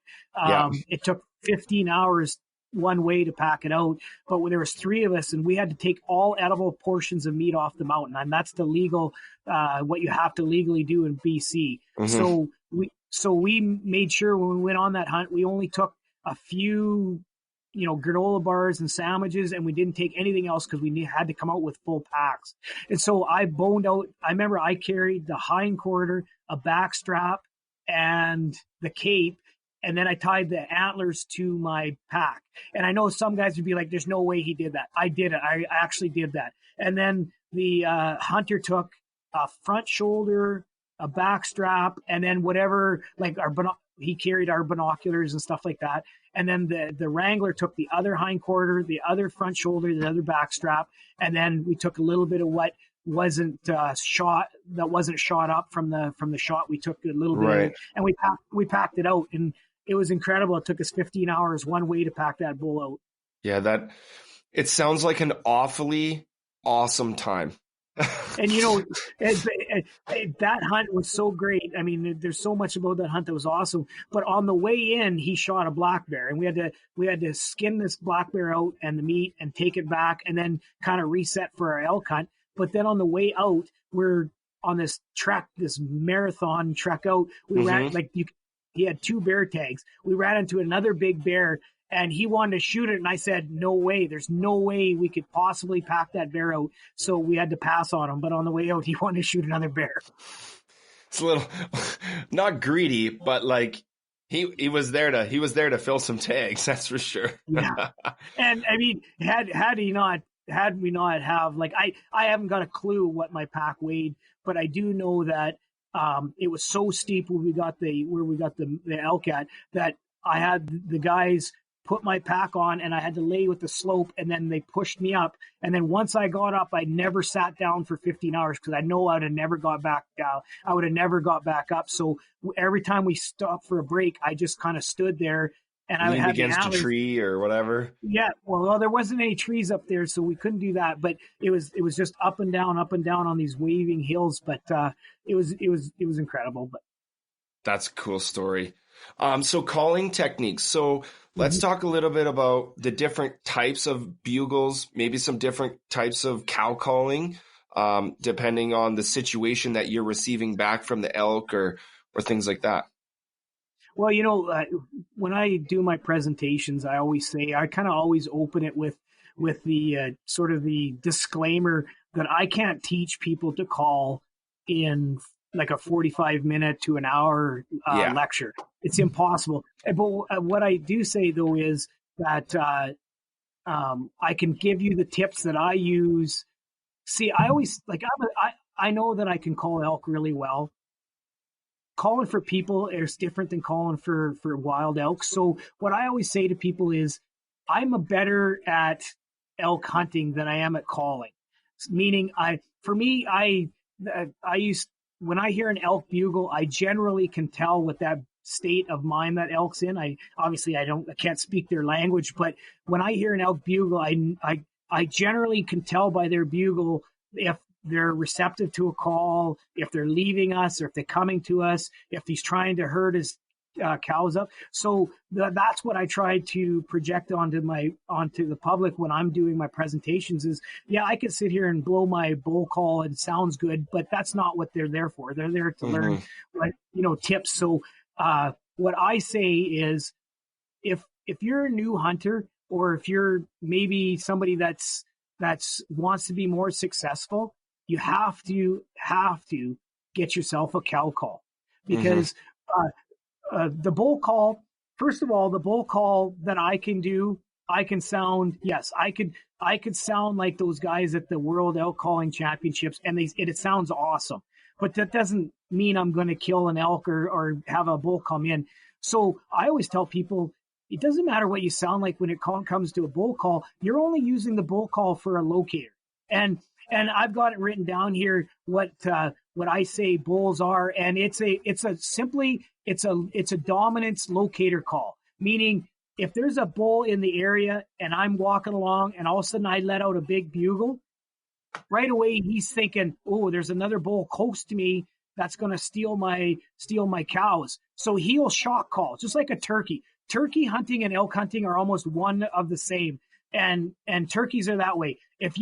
It took 15 hours one way to pack it out, but when there was 3 of us and we had to take all edible portions of meat off the mountain, and that's the legal, what you have to legally do in BC. So we made sure when we went on that hunt, we only took a few granola bars and sandwiches, and we didn't take anything else because we had to come out with full packs. And so I boned out. I remember I carried the hind quarter, a back strap, and the cape, and then I tied the antlers to my pack. And I know some guys would be like, there's no way he did that. I did it. I actually did that. And then the hunter took a front shoulder, a back strap, and then whatever, like he carried our binoculars and stuff like that. And then the wrangler took the other hind quarter, the other front shoulder, the other back strap. And then we took a little bit of what wasn't shot up from the shot. We took a little bit of it, and we packed it out. And it was incredible. It took us 15 hours one way to pack that bull out. Yeah, it sounds like an awfully awesome time. And that hunt was so great. I mean, there's so much about that hunt that was awesome. But on the way in, he shot a black bear, and we had to skin this black bear out and the meat and take it back, and then kind of reset for our elk hunt. But then on the way out, we're on this trek, this marathon trek out. We ran he had 2 bear tags. We ran into another big bear, and he wanted to shoot it. And I said, no way. There's no way we could possibly pack that bear out. So we had to pass on him. But on the way out, he wanted to shoot another bear. It's a little not greedy, but like he was there to fill some tags. That's for sure. Yeah. And I mean, had we not have, like, I haven't got a clue what my pack weighed, but I do know that it was so steep where we got the elk at, that I had the guys put my pack on and I had to lay with the slope, and then they pushed me up. And then once I got up, I never sat down for 15 hours because I know I would have never got back down. I would have never got back up. So every time we stopped for a break, I just kind of stood there. And I had against a tree or whatever. Yeah, well, there wasn't any trees up there, so we couldn't do that. But it was just up and down on these waving hills. But it was incredible. But that's a cool story. So calling techniques. So let's talk a little bit about the different types of bugles, maybe some different types of cow calling, depending on the situation that you're receiving back from the elk or things like that. Well, when I do my presentations, I always say, I kind of always open it with the sort of the disclaimer that I can't teach people to call in like a 45-minute to an hour Yeah. lecture. It's impossible. But what I do say though is that I can give you the tips that I use. See, I always like I know that I can call elk really well. Calling for people is different than calling for wild elk. So what I always say to people is, I'm a better at elk hunting than I am at calling. Meaning, when I hear an elk bugle, I generally can tell what that state of mind that elk's in. I can't speak their language, but when I hear an elk bugle, I generally can tell by their bugle if they're receptive to a call, if they're leaving us, or if they're coming to us, if he's trying to herd his cows up. So that's what I try to project onto the public when I'm doing my presentations is, yeah, I could sit here and blow my bull call and it sounds good, but that's not what they're there for. They're there to learn tips. So what I say is, if you're a new hunter, or if you're maybe somebody that's wants to be more successful, you have to get yourself a cow call, because the bull call, first of all, the bull call that I can do, I can sound, yes, I could sound like those guys at the World Elk Calling Championships, and it sounds awesome. But that doesn't mean I'm going to kill an elk or have a bull come in. So I always tell people, it doesn't matter what you sound like when it comes to a bull call. You're only using the bull call for a locator. And I've got it written down here what I say bulls are, and it's a dominance locator call. Meaning, if there's a bull in the area and I'm walking along and all of a sudden I let out a big bugle, right away he's thinking, oh, there's another bull close to me that's going to steal my cows. So he'll shock call, just like a turkey. Turkey hunting and elk hunting are almost one of the same, and turkeys are that way. If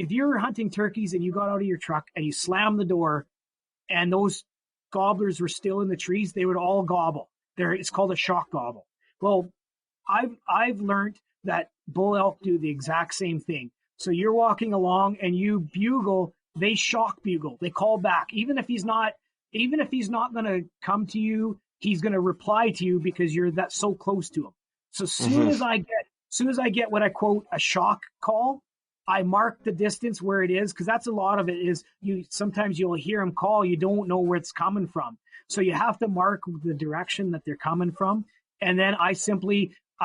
you're hunting turkeys and you got out of your truck and you slammed the door and those gobblers were still in the trees, they would all gobble. It's called a shock gobble. Well, I've learned that bull elk do the exact same thing. So you're walking along and you bugle, they shock bugle. They call back. Even if he's not going to come to you, he's going to reply to you because you're that so close to him. So soon as I get what I quote a shock call, I mark the distance where it is, because that's a lot of it is sometimes you'll hear him call, you don't know where it's coming from. So you have to mark the direction that they're coming from. And then I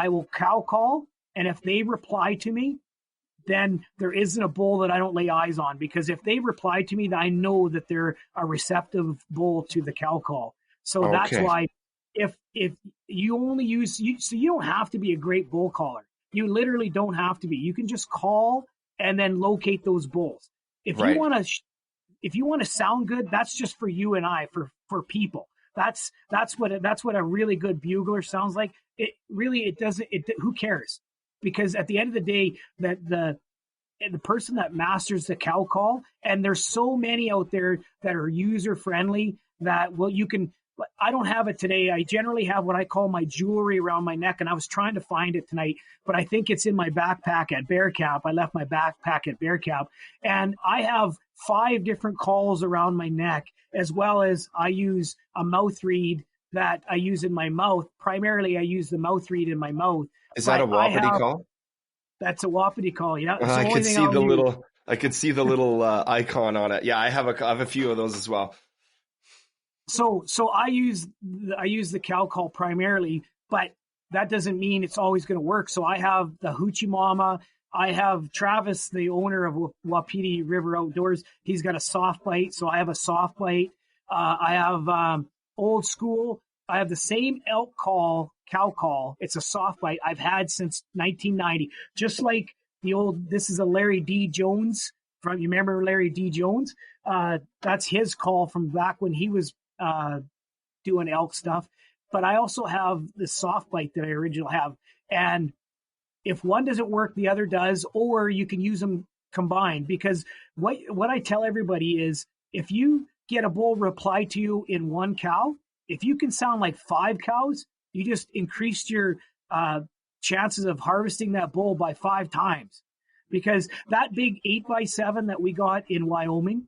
will cow call. And if they reply to me, then there isn't a bull that I don't lay eyes on, because if they reply to me, then I know that they're a receptive bull to the cow call. So That's why if you only so you don't have to be a great bull caller. You literally don't have to be. You can just call and then locate those bulls. If you want to sound good, that's just for you and I, for people. That's what a really good bugler sounds like. Who cares? Because at the end of the day, that the person that masters the cow call, and there's so many out there that are user friendly that, well, I don't have it today. I generally have what I call my jewelry around my neck, and I was trying to find it tonight, but I think it's in my backpack at Bear Camp. I left my backpack at Bear Camp, and I have 5 different calls around my neck, as well as I use a mouth reed that I use in my mouth. Primarily, I use the mouth reed in my mouth. Is that a wapiti call? That's a wapiti call, yeah. I could see the little icon on it. Yeah, I have a few of those as well. So I use the cow call primarily, but that doesn't mean it's always going to work. So I have the Hoochie Mama. I have Travis, the owner of Wapiti River Outdoors. He's got a soft bite, so I have a soft bite. I have old school. I have the same elk call, cow call. It's a soft bite I've had since 1990. Just like this is a Larry D. Jones. You remember Larry D. Jones? That's his call from back when he was doing elk stuff. But I also have the soft bite that I originally have. And if one doesn't work, the other does, or you can use them combined. Because what I tell everybody is, if you get a bull reply to you in one cow, if you can sound like 5 cows, you just increased your chances of harvesting that bull by 5 times. Because that big 8x7 that we got in Wyoming,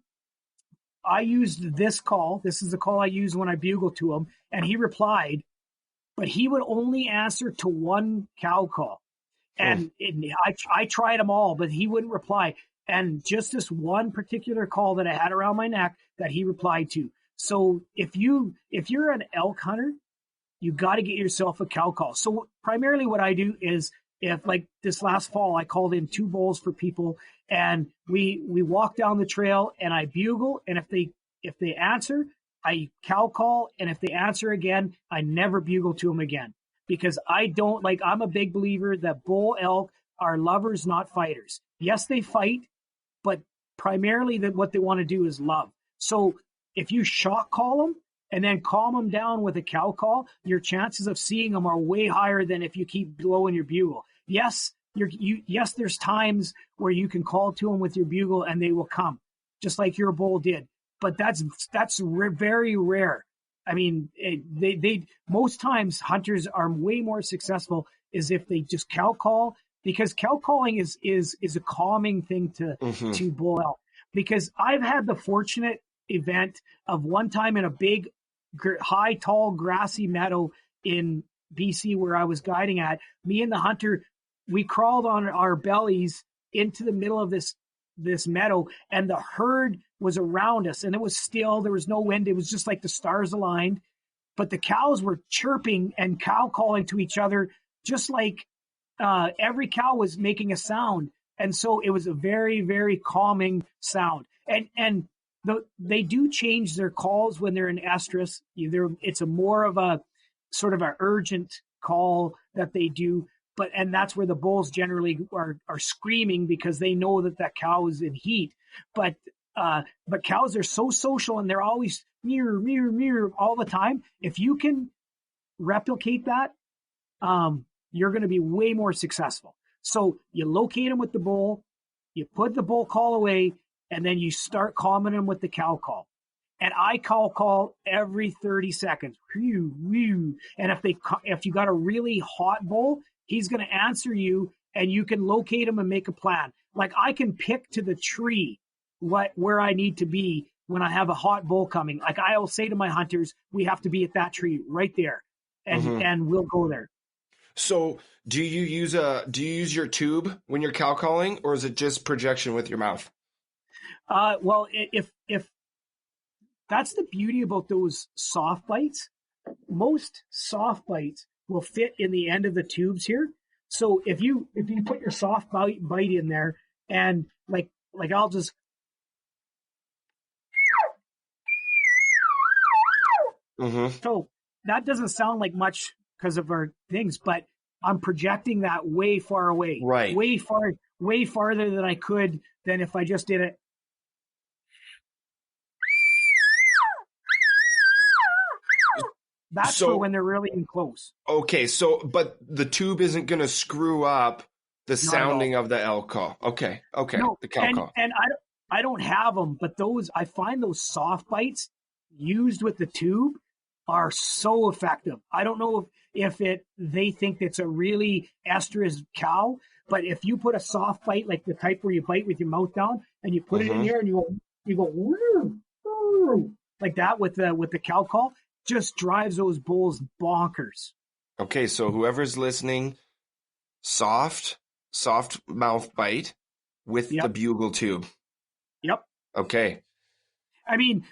I used this call. This is the call I use when I bugle to him, and he replied, but he would only answer to 1 cow call. And I tried them all, but he wouldn't reply. And just this one particular call that I had around my neck that he replied to. So if you're an elk hunter, you got to get yourself a cow call. So primarily what I do is, if like this last fall, I called in 2 bulls for people, and we walk down the trail and I bugle. And if they answer, I cow call. And if they answer again, I never bugle to them again, because I'm a big believer that bull elk are lovers, not fighters. Yes, they fight, but primarily what they want to do is love. So if you shock call them and then calm them down with a cow call, your chances of seeing them are way higher than if you keep blowing your bugle. Yes, yes, there's times where you can call to them with your bugle and they will come, just like your bull did. But that's very rare. I mean, they most times hunters are way more successful is if they just cow call, because cow calling is a calming thing to bull elk. Because I've had the fortunate event of one time in a big, high, tall, grassy meadow in BC where I was guiding at, me and the hunter, we crawled on our bellies into the middle of this meadow, and the herd was around us, and it was still, there was no wind. It was just like the stars aligned, but the cows were chirping and cow calling to each other, just like every cow was making a sound. And so it was a very, very calming sound. And they do change their calls when they're in estrus. It's a more of a sort of an urgent call that they do. And that's where the bulls generally are screaming, because they know that cow is in heat. But cows are so social, and they're always mirror, mirror, mirror all the time. If you can replicate that, you're going to be way more successful. So you locate them with the bull, you put the bull call away, and then you start calming them with the cow call. And I cow call every 30 seconds. And if you got a really hot bull, he's going to answer you, and you can locate him and make a plan. Like, I can pick to the tree where I need to be when I have a hot bull coming. Like, I'll say to my hunters, we have to be at that tree right there, and we'll go there. So do you use your tube when you're cow calling, or is it just projection with your mouth? Well, if that's the beauty about those soft bites. Most soft bites will fit in the end of the tubes here. So if you put your soft bite in there, and like I'll just so that doesn't sound like much because of our things, but I'm projecting that way far away, right? Way farther than I could than if I just did it. That's for when they're really in close. Okay, but the tube isn't going to screw up the sounding of the elk call. Okay, no, the cow call. And I don't have them, but I find those soft bites used with the tube are so effective. I don't know if they think it's a really estrus cow, but if you put a soft bite, like the type where you bite with your mouth down, and you put it in here, and you go woo, like that with the cow call, just drives those bulls bonkers. Okay, so whoever's listening, soft mouth bite with the bugle tube. Yep. Okay. I mean,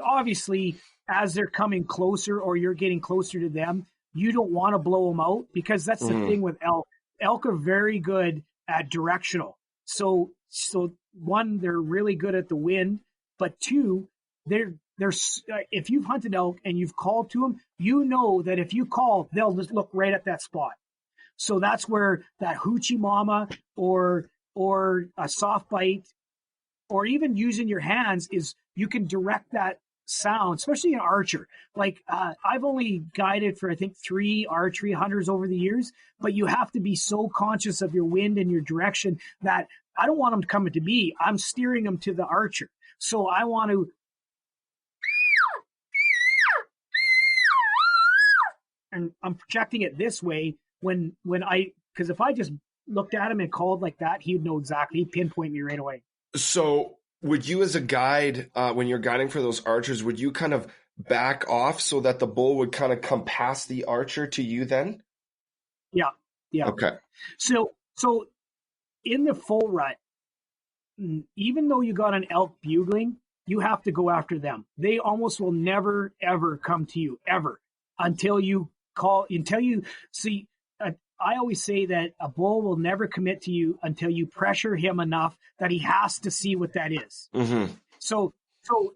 obviously, as they're coming closer or you're getting closer to them, you don't want to blow them out, because that's the thing with elk. Elk are very good at directional. So one, they're really good at the wind, but two, they're if you've hunted elk and you've called to them, you know that if you call, they'll just look right at that spot. So that's where that hoochie mama or a soft bite, or even using your hands, is you can direct that sound, especially an archer. Like I've only guided for, I think, 3 archery hunters over the years, but you have to be so conscious of your wind and your direction that I don't want them coming to me. I'm steering them to the archer. So I want to and I'm projecting it this way because if I just looked at him and called like that, he'd know exactly, he'd pinpoint me right away. So would you, as a guide, when you're guiding for those archers, would you kind of back off so that the bull would kind of come past the archer to you then? Yeah. Okay. So in the full rut, even though you got an elk bugling, you have to go after them. They almost will never, ever come to you, ever, until you see. I always say that a bull will never commit to you until you pressure him enough that he has to see what that is. Mm-hmm. So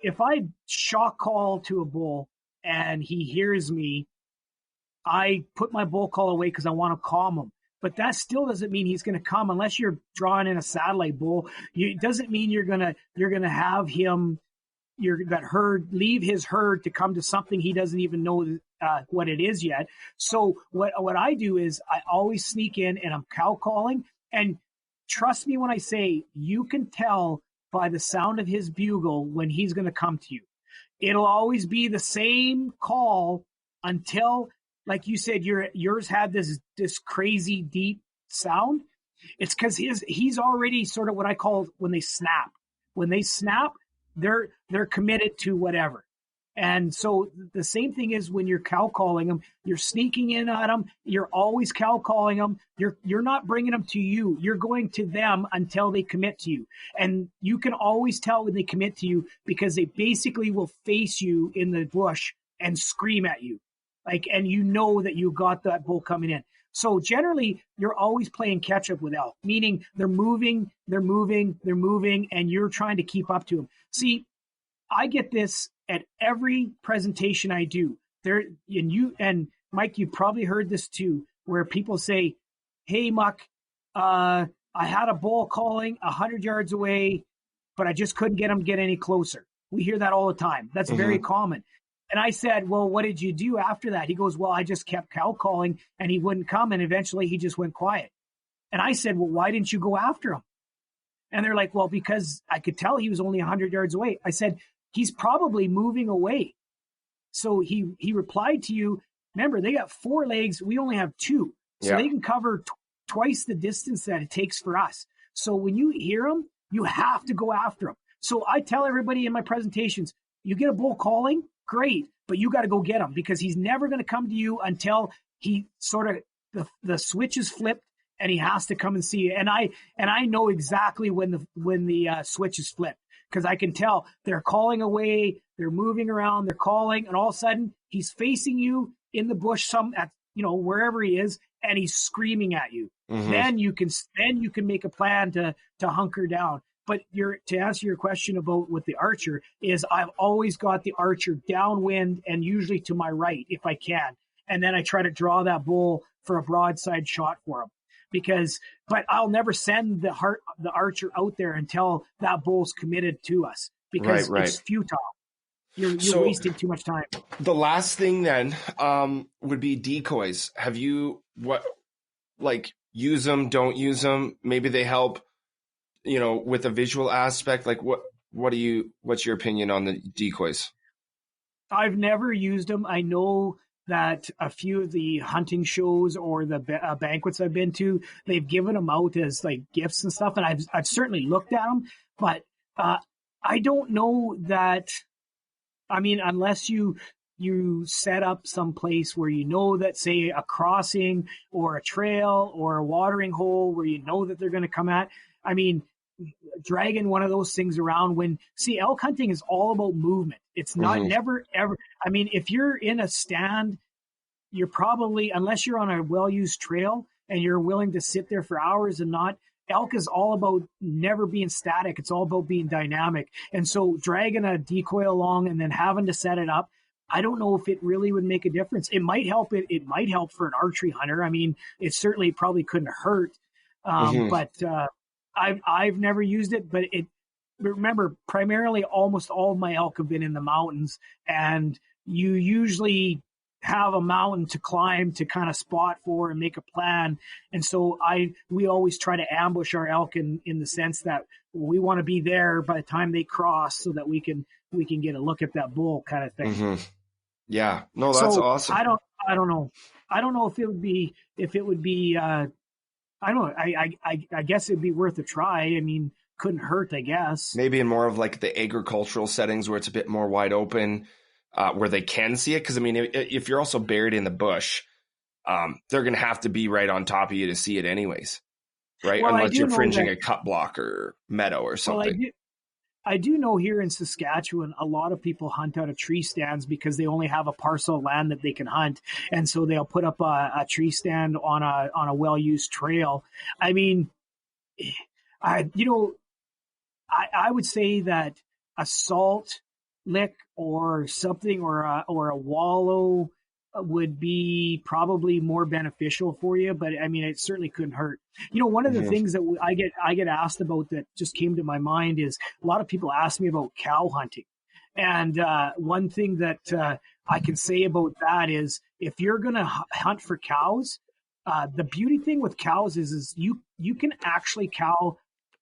if I shock call to a bull and he hears me, I put my bull call away because I want to calm him. But that still doesn't mean he's going to come unless you're drawing in a satellite bull. It doesn't mean you're gonna have him leave his herd to come to something he doesn't even know what it is yet. So what I do is I always sneak in and I'm cow calling. And trust me when I say you can tell by the sound of his bugle when he's going to come to you. It'll always be the same call until, like you said, yours had this crazy deep sound. It's because he's already sort of what I call when they snap. When they snap, they're committed to whatever. And so the same thing is when you're cow calling them, you're sneaking in on them. You're always cow calling them. You're not bringing them to you. You're going to them until they commit to you. And you can always tell when they commit to you because they basically will face you in the bush and scream at you. And you know that you got that bull coming in. So generally, you're always playing catch up with elk, meaning they're moving, and you're trying to keep up to them. See, I get this at every presentation I do. And Mike, you've probably heard this too, where people say, "Hey, Muc, I had a bull calling 100 yards away, but I just couldn't get him to get any closer." We hear that all the time. That's very common. And I said, "Well, what did you do after that?" He goes, "Well, I just kept cow calling and he wouldn't come. And eventually he just went quiet." And I said, "Well, why didn't you go after him?" And they're like, "Well, because I could tell he was only 100 yards away." I said, "He's probably moving away." So he replied to you, remember, they got 4 legs. We only have 2. So they can cover twice the distance that it takes for us. So when you hear him, you have to go after him. So I tell everybody in my presentations, you get a bull calling, great, but you got to go get him because he's never going to come to you until he sort of the switch is flipped and he has to come and see you. And I know exactly when the switch is flipped because I can tell they're calling away, they're moving around, they're calling, and all of a sudden he's facing you in the bush wherever he is, and he's screaming at you. Mm-hmm. Then you can make a plan to hunker down. But to answer your question about with the archer is I've always got the archer downwind and usually to my right if I can. And then I try to draw that bull for a broadside shot for him. But I'll never send the archer out there until that bull's committed to us because it's futile. You're wasting too much time. The last thing then would be decoys. Have you use them, don't use them? Maybe they help, with a visual aspect. Like what's your opinion on the decoys? I've never used them. I know that a few of the hunting shows or the banquets I've been to, they've given them out as like gifts and stuff. And I've certainly looked at them, but I don't know that. I mean, unless you set up some place where that, say, a crossing or a trail or a watering hole where that they're going to come at. I mean, dragging one of those things around elk hunting is all about movement. It's not never, ever. I mean, if you're in a stand, you're probably, unless you're on a well-used trail and you're willing to sit there for hours and not, elk is all about never being static. It's all about being dynamic. And so dragging a decoy along and then having to set it up, I don't know if it really would make a difference. It might help. It might help for an archery hunter. I mean, it certainly probably couldn't hurt. But I've never used it, but remember, primarily almost all of my elk have been in the mountains, and you usually have a mountain to climb to kind of spot for and make a plan. And so we always try to ambush our elk in the sense that we want to be there by the time they cross so that we can get a look at that bull kind of thing. Yeah. No, that's So awesome. I don't know. I don't know if it would be, I don't know. I guess it'd be worth a try. I mean, couldn't hurt, I guess. Maybe in more of like the agricultural settings where it's a bit more wide open, where they can see it. Because I mean, if you're also buried in the bush, they're going to have to be right on top of you to see it, anyways, right? Well, I Unless do you're know fringing that, a cut block or meadow or well, something. I do know here in Saskatchewan, a lot of people hunt out of tree stands because they only have a parcel of land that they can hunt, and so they'll put up a tree stand on a well used trail. I mean, I you know I would say that a salt lick or something or a wallow would be probably more beneficial for you, but I mean it certainly couldn't hurt. One of the Mhm. things that I get asked about that just came to my mind is a lot of people ask me about cow hunting, and one thing that I can say about that is if you're going to hunt for cows, the beauty thing with cows is you can actually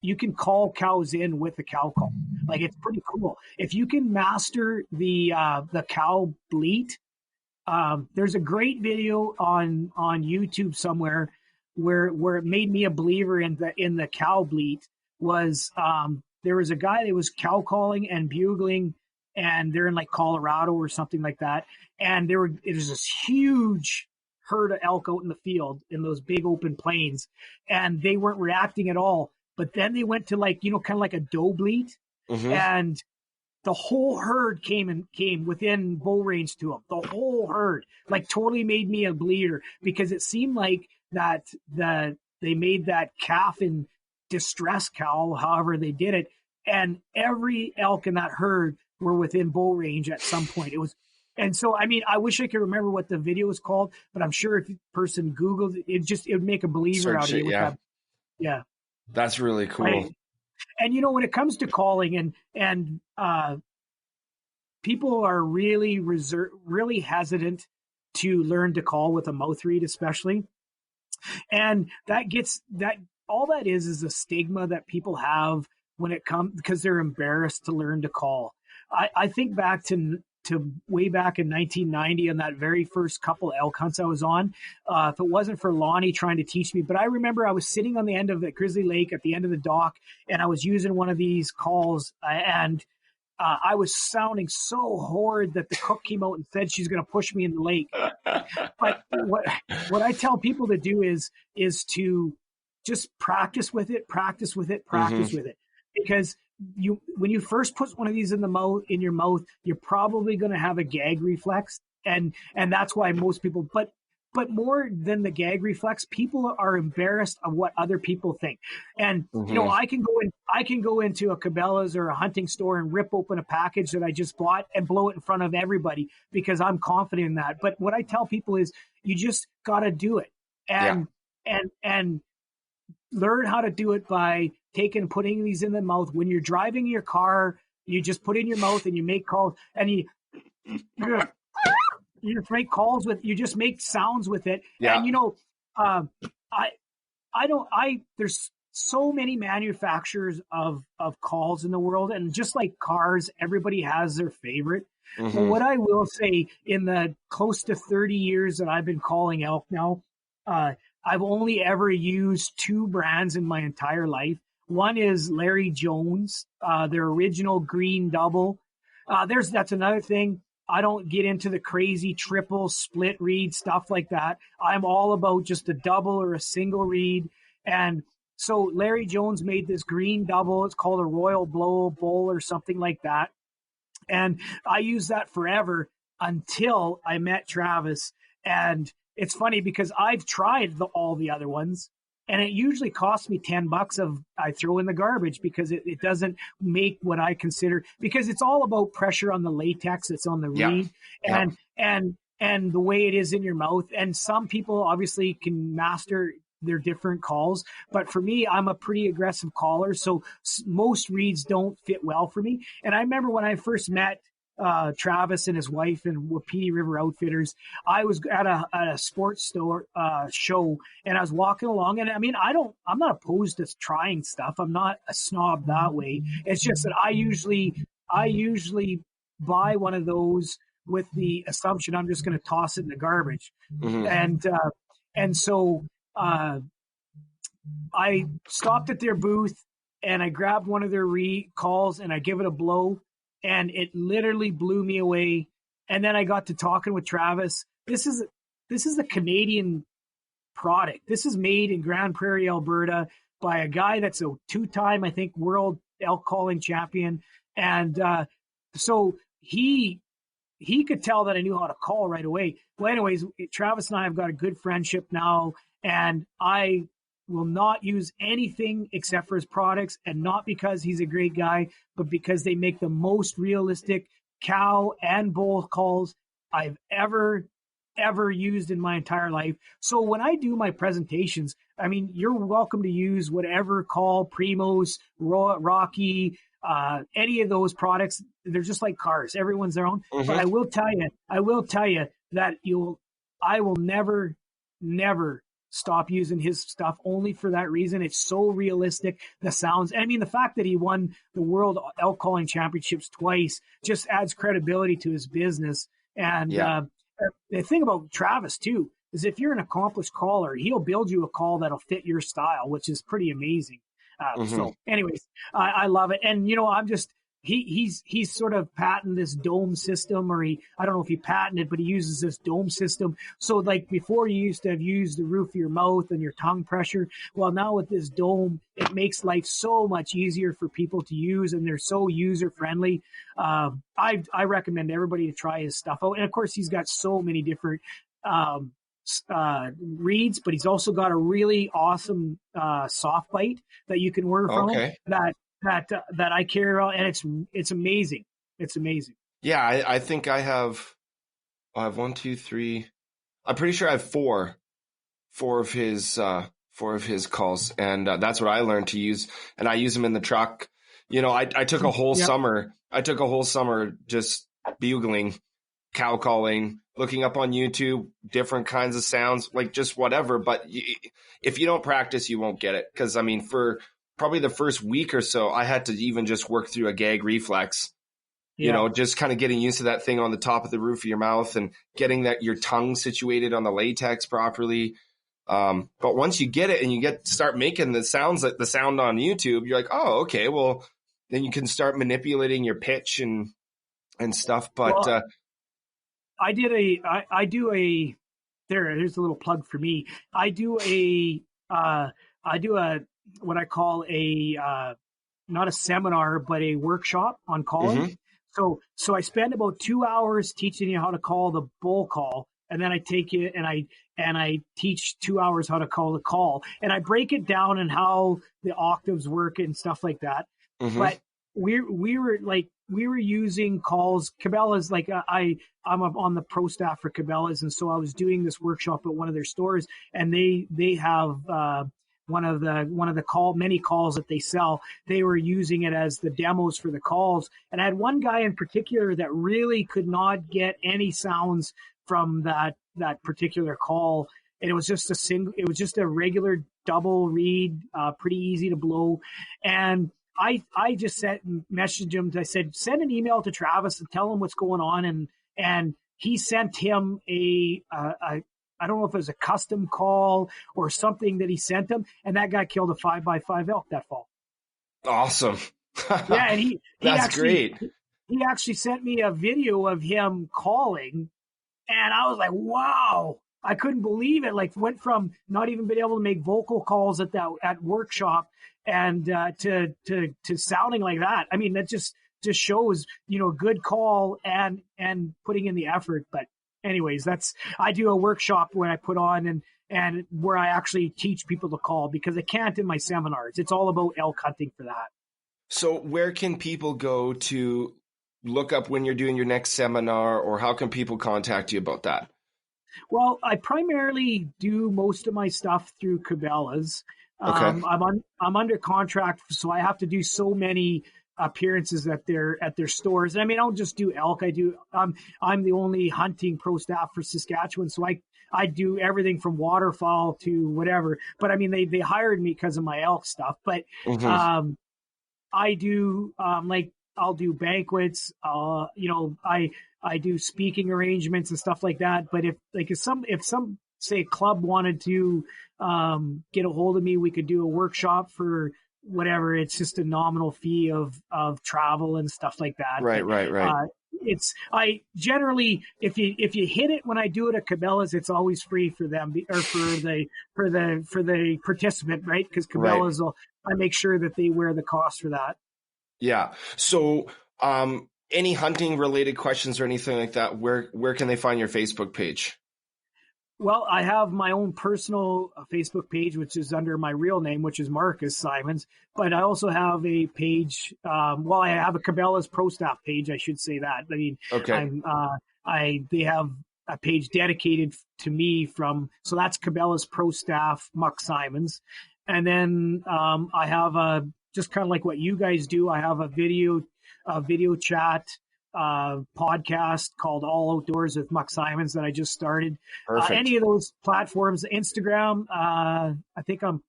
you can call cows in with the cow call. Like it's pretty cool. If you can master the cow bleat, there's a great video on YouTube somewhere where it made me a believer in the cow bleat. Was there was a guy that was cow calling and bugling, and they're in like Colorado or something like that, and it was this huge herd of elk out in the field in those big open plains, and they weren't reacting at all. But then they went to like kind of like a doe bleat, Mhm. and the whole herd came within bow range to him. The whole herd, like, totally made me a bleeder because it seemed like they made that calf in distress cow, however they did it, and every elk in that herd were within bow range at some point. It was, and so I mean, I wish I could remember what the video was called, but I'm sure if a person Googled it, it would make a believer out Search of it. you with Yeah. that. Yeah, That's really right. cool. And when it comes to calling and people are really hesitant to learn to call with a mouth read, especially. And that all that is a stigma that people have when it comes because they're embarrassed to learn to call. I think back to way back in 1990 on that very first couple elk hunts I was on. If it wasn't for Lonnie trying to teach me, but I remember I was sitting on the end of the Grizzly Lake at the end of the dock, and I was using one of these calls, and I was sounding so horrid that the cook came out and said she's going to push me in the lake. But what I tell people to do is to just practice with it, practice with it, Hmm. practice with it, because when you first put one of these in your mouth, you're probably going to have a gag reflex, and that's why most people. But more than the gag reflex, people are embarrassed of what other people think. And Hmm. I can go into a Cabelas or a hunting store and rip open a package that I just bought and blow it in front of everybody because I'm confident in that. But what I tell people is you just got to do it. Yeah. And learn how to do it by putting these in the mouth. When you're driving your car, you just put in your mouth and you make calls, and you just make calls with, you just make sounds with it. Yeah. And I there's so many manufacturers of calls in the world, and just like cars, everybody has their favorite. But Hmm. what I will say, in the close to 30 years that I've been calling elk now, uh, I've only ever used two brands in my entire life. One is Larry Jones, their original green double. That's another thing. I don't get into the crazy triple split read stuff like that. I'm all about just a double or a single read. And so Larry Jones made this green double. It's called a Royal Blow Bull or something like that. And I used that forever until I met Travis. And it's funny because I've tried all the other ones, and it usually costs me $10 of I throw in the garbage because it doesn't make what I consider, because it's all about pressure on the latex that's on the Yeah. reed, Yeah. and the way it is in your mouth. And some people obviously can master their different calls, but for me, I'm a pretty aggressive caller, so most reads don't fit well for me. And I remember when I first met Travis and his wife and Wapiti River Outfitters, I was at a sports store show, and I was walking along, and I mean, I'm not opposed to trying stuff. I'm not a snob that way. It's just that I usually buy one of those with the assumption I'm just going to toss it in the garbage. Mm-hmm. And so I stopped at their booth and I grabbed one of their calls and I give it a blow, and it literally blew me away. And then I got to talking with Travis. This is a Canadian product. This is made in Grand Prairie, Alberta, by a guy that's a 2-time, I think, world elk calling champion. And so he could tell that I knew how to call right away. Well, anyways, Travis and I have got a good friendship now, and I will not use anything except for his products, and not because he's a great guy, but because they make the most realistic cow and bull calls I've ever used in my entire life. So when I do my presentations, I mean, you're welcome to use whatever call, Primos, Rocky, any of those products. They're just like cars. Everyone's their own. Mm-hmm. But I will tell you that I will never stop using his stuff, only for that reason. It's so realistic. The sounds, I mean, the fact that he won the World Elk Calling Championships twice just adds credibility to his business. And the thing about Travis too is if you're an accomplished caller, he'll build you a call that'll fit your style, which is pretty amazing. So anyways, I love it. And, I'm just, he's sort of patented this dome system, or I don't know if he patented, but he uses this dome system. So like before, you used to have used the roof of your mouth and your tongue pressure. Well, now with this dome, it makes life so much easier for people to use, and they're so user friendly. I recommend everybody to try his stuff out. And of course, he's got so many different reeds, but he's also got a really awesome soft bite that you can order from him that I carry around, and it's amazing. It's amazing. Yeah, I think I have 1, 2, 3. I'm pretty sure I have four of his calls, and that's what I learned to use, and I use them in the truck. I took a whole summer. I took a whole summer just bugling, cow calling, looking up on YouTube, different kinds of sounds, like just whatever. But if you don't practice, you won't get it. Because, I mean, for probably the first week or so, I had to even just work through a gag reflex, just kind of getting used to that thing on the top of the roof of your mouth and getting your tongue situated on the latex properly. But once you get it and you start making the sounds like the sound on YouTube, you're like, oh, okay, well, then you can start manipulating your pitch and stuff. But there's a little plug for me. I do what I call not a seminar, but a workshop on calling. Mm-hmm. So I spend about 2 hours teaching you how to call the bull call. And then I take it and I teach 2 hours how to call the call, and I break it down and how the octaves work and stuff like that. Mm-hmm. But we were using calls, Cabelas, like I'm on the pro staff for Cabelas. And so I was doing this workshop at one of their stores, and they have, one of the many calls that they sell. They were using it as the demos for the calls. And I had one guy in particular that really could not get any sounds from that particular call. And it was just a regular double reed, pretty easy to blow. And I just messaged him. I said, send an email to Travis and tell him what's going on. And he sent him I don't know if it was a custom call or something that he sent him, and that guy killed a 5x5 elk that fall. Awesome. Yeah, and that's great. He actually sent me a video of him calling, and I was like, wow. I couldn't believe it. Like, went from not even being able to make vocal calls at workshop and to sounding like that. I mean, that just shows, good call and putting in the effort. But anyways, I do a workshop where I put on and where I actually teach people to call, because I can't in my seminars. It's all about elk hunting for that. So where can people go to look up when you're doing your next seminar, or how can people contact you about that? Well, I primarily do most of my stuff through Cabelas. Okay. I'm under contract, so I have to do so many appearances at their stores. And I mean, I don't just do elk. I'm the only hunting pro staff for Saskatchewan, so I do everything from waterfowl to whatever. But I mean, they hired me because of my elk stuff. But I do like I'll do banquets. I do speaking arrangements and stuff like that. But if some say club wanted to get a hold of me, we could do a workshop for whatever. It's just a nominal fee of travel and stuff like that. Right. I generally, if you hit it when I do it at Cabelas, it's always free for them, or for the participant, right? Because Cabelas I make sure that they wear the cost for that. Yeah. So, any hunting related questions or anything like that, where can they find your Facebook page? Well, I have my own personal Facebook page, which is under my real name, which is Marcus Simons. But I also have a page. I have a Cabelas Pro Staff page. I should say that. I mean, okay. They have a page dedicated to me so that's Cabelas Pro Staff Muc Simons. And then I have just kind of like what you guys do. I have a video chat podcast called All Outdoors with Muc Simons that I just started. Any of those platforms, Instagram, I think I'm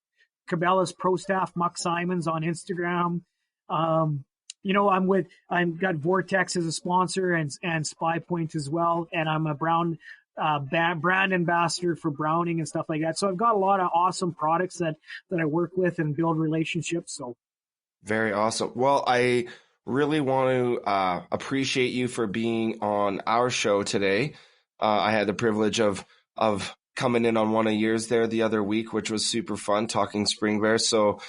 Cabelas Pro Staff Muc Simons on Instagram. I've got Vortex as a sponsor and Spy Point as well, and I'm a Brown brand ambassador for Browning and stuff like that. So I've got a lot of awesome products that I work with and build relationships. So very awesome. Well, I really want to appreciate you for being on our show today. I had the privilege of coming in on one of yours there the other week, which was super fun, talking spring bear. So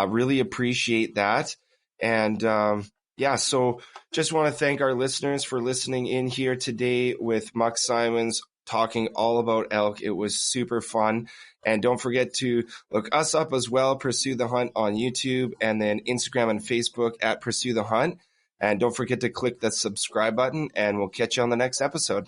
really appreciate that. And so just want to thank our listeners for listening in here today with Muc Simons talking all about elk. It was super fun. And don't forget to look us up as well, Pursue the Hunt on YouTube, and then Instagram and Facebook at Pursue the Hunt. And don't forget to click the subscribe button, and we'll catch you on the next episode.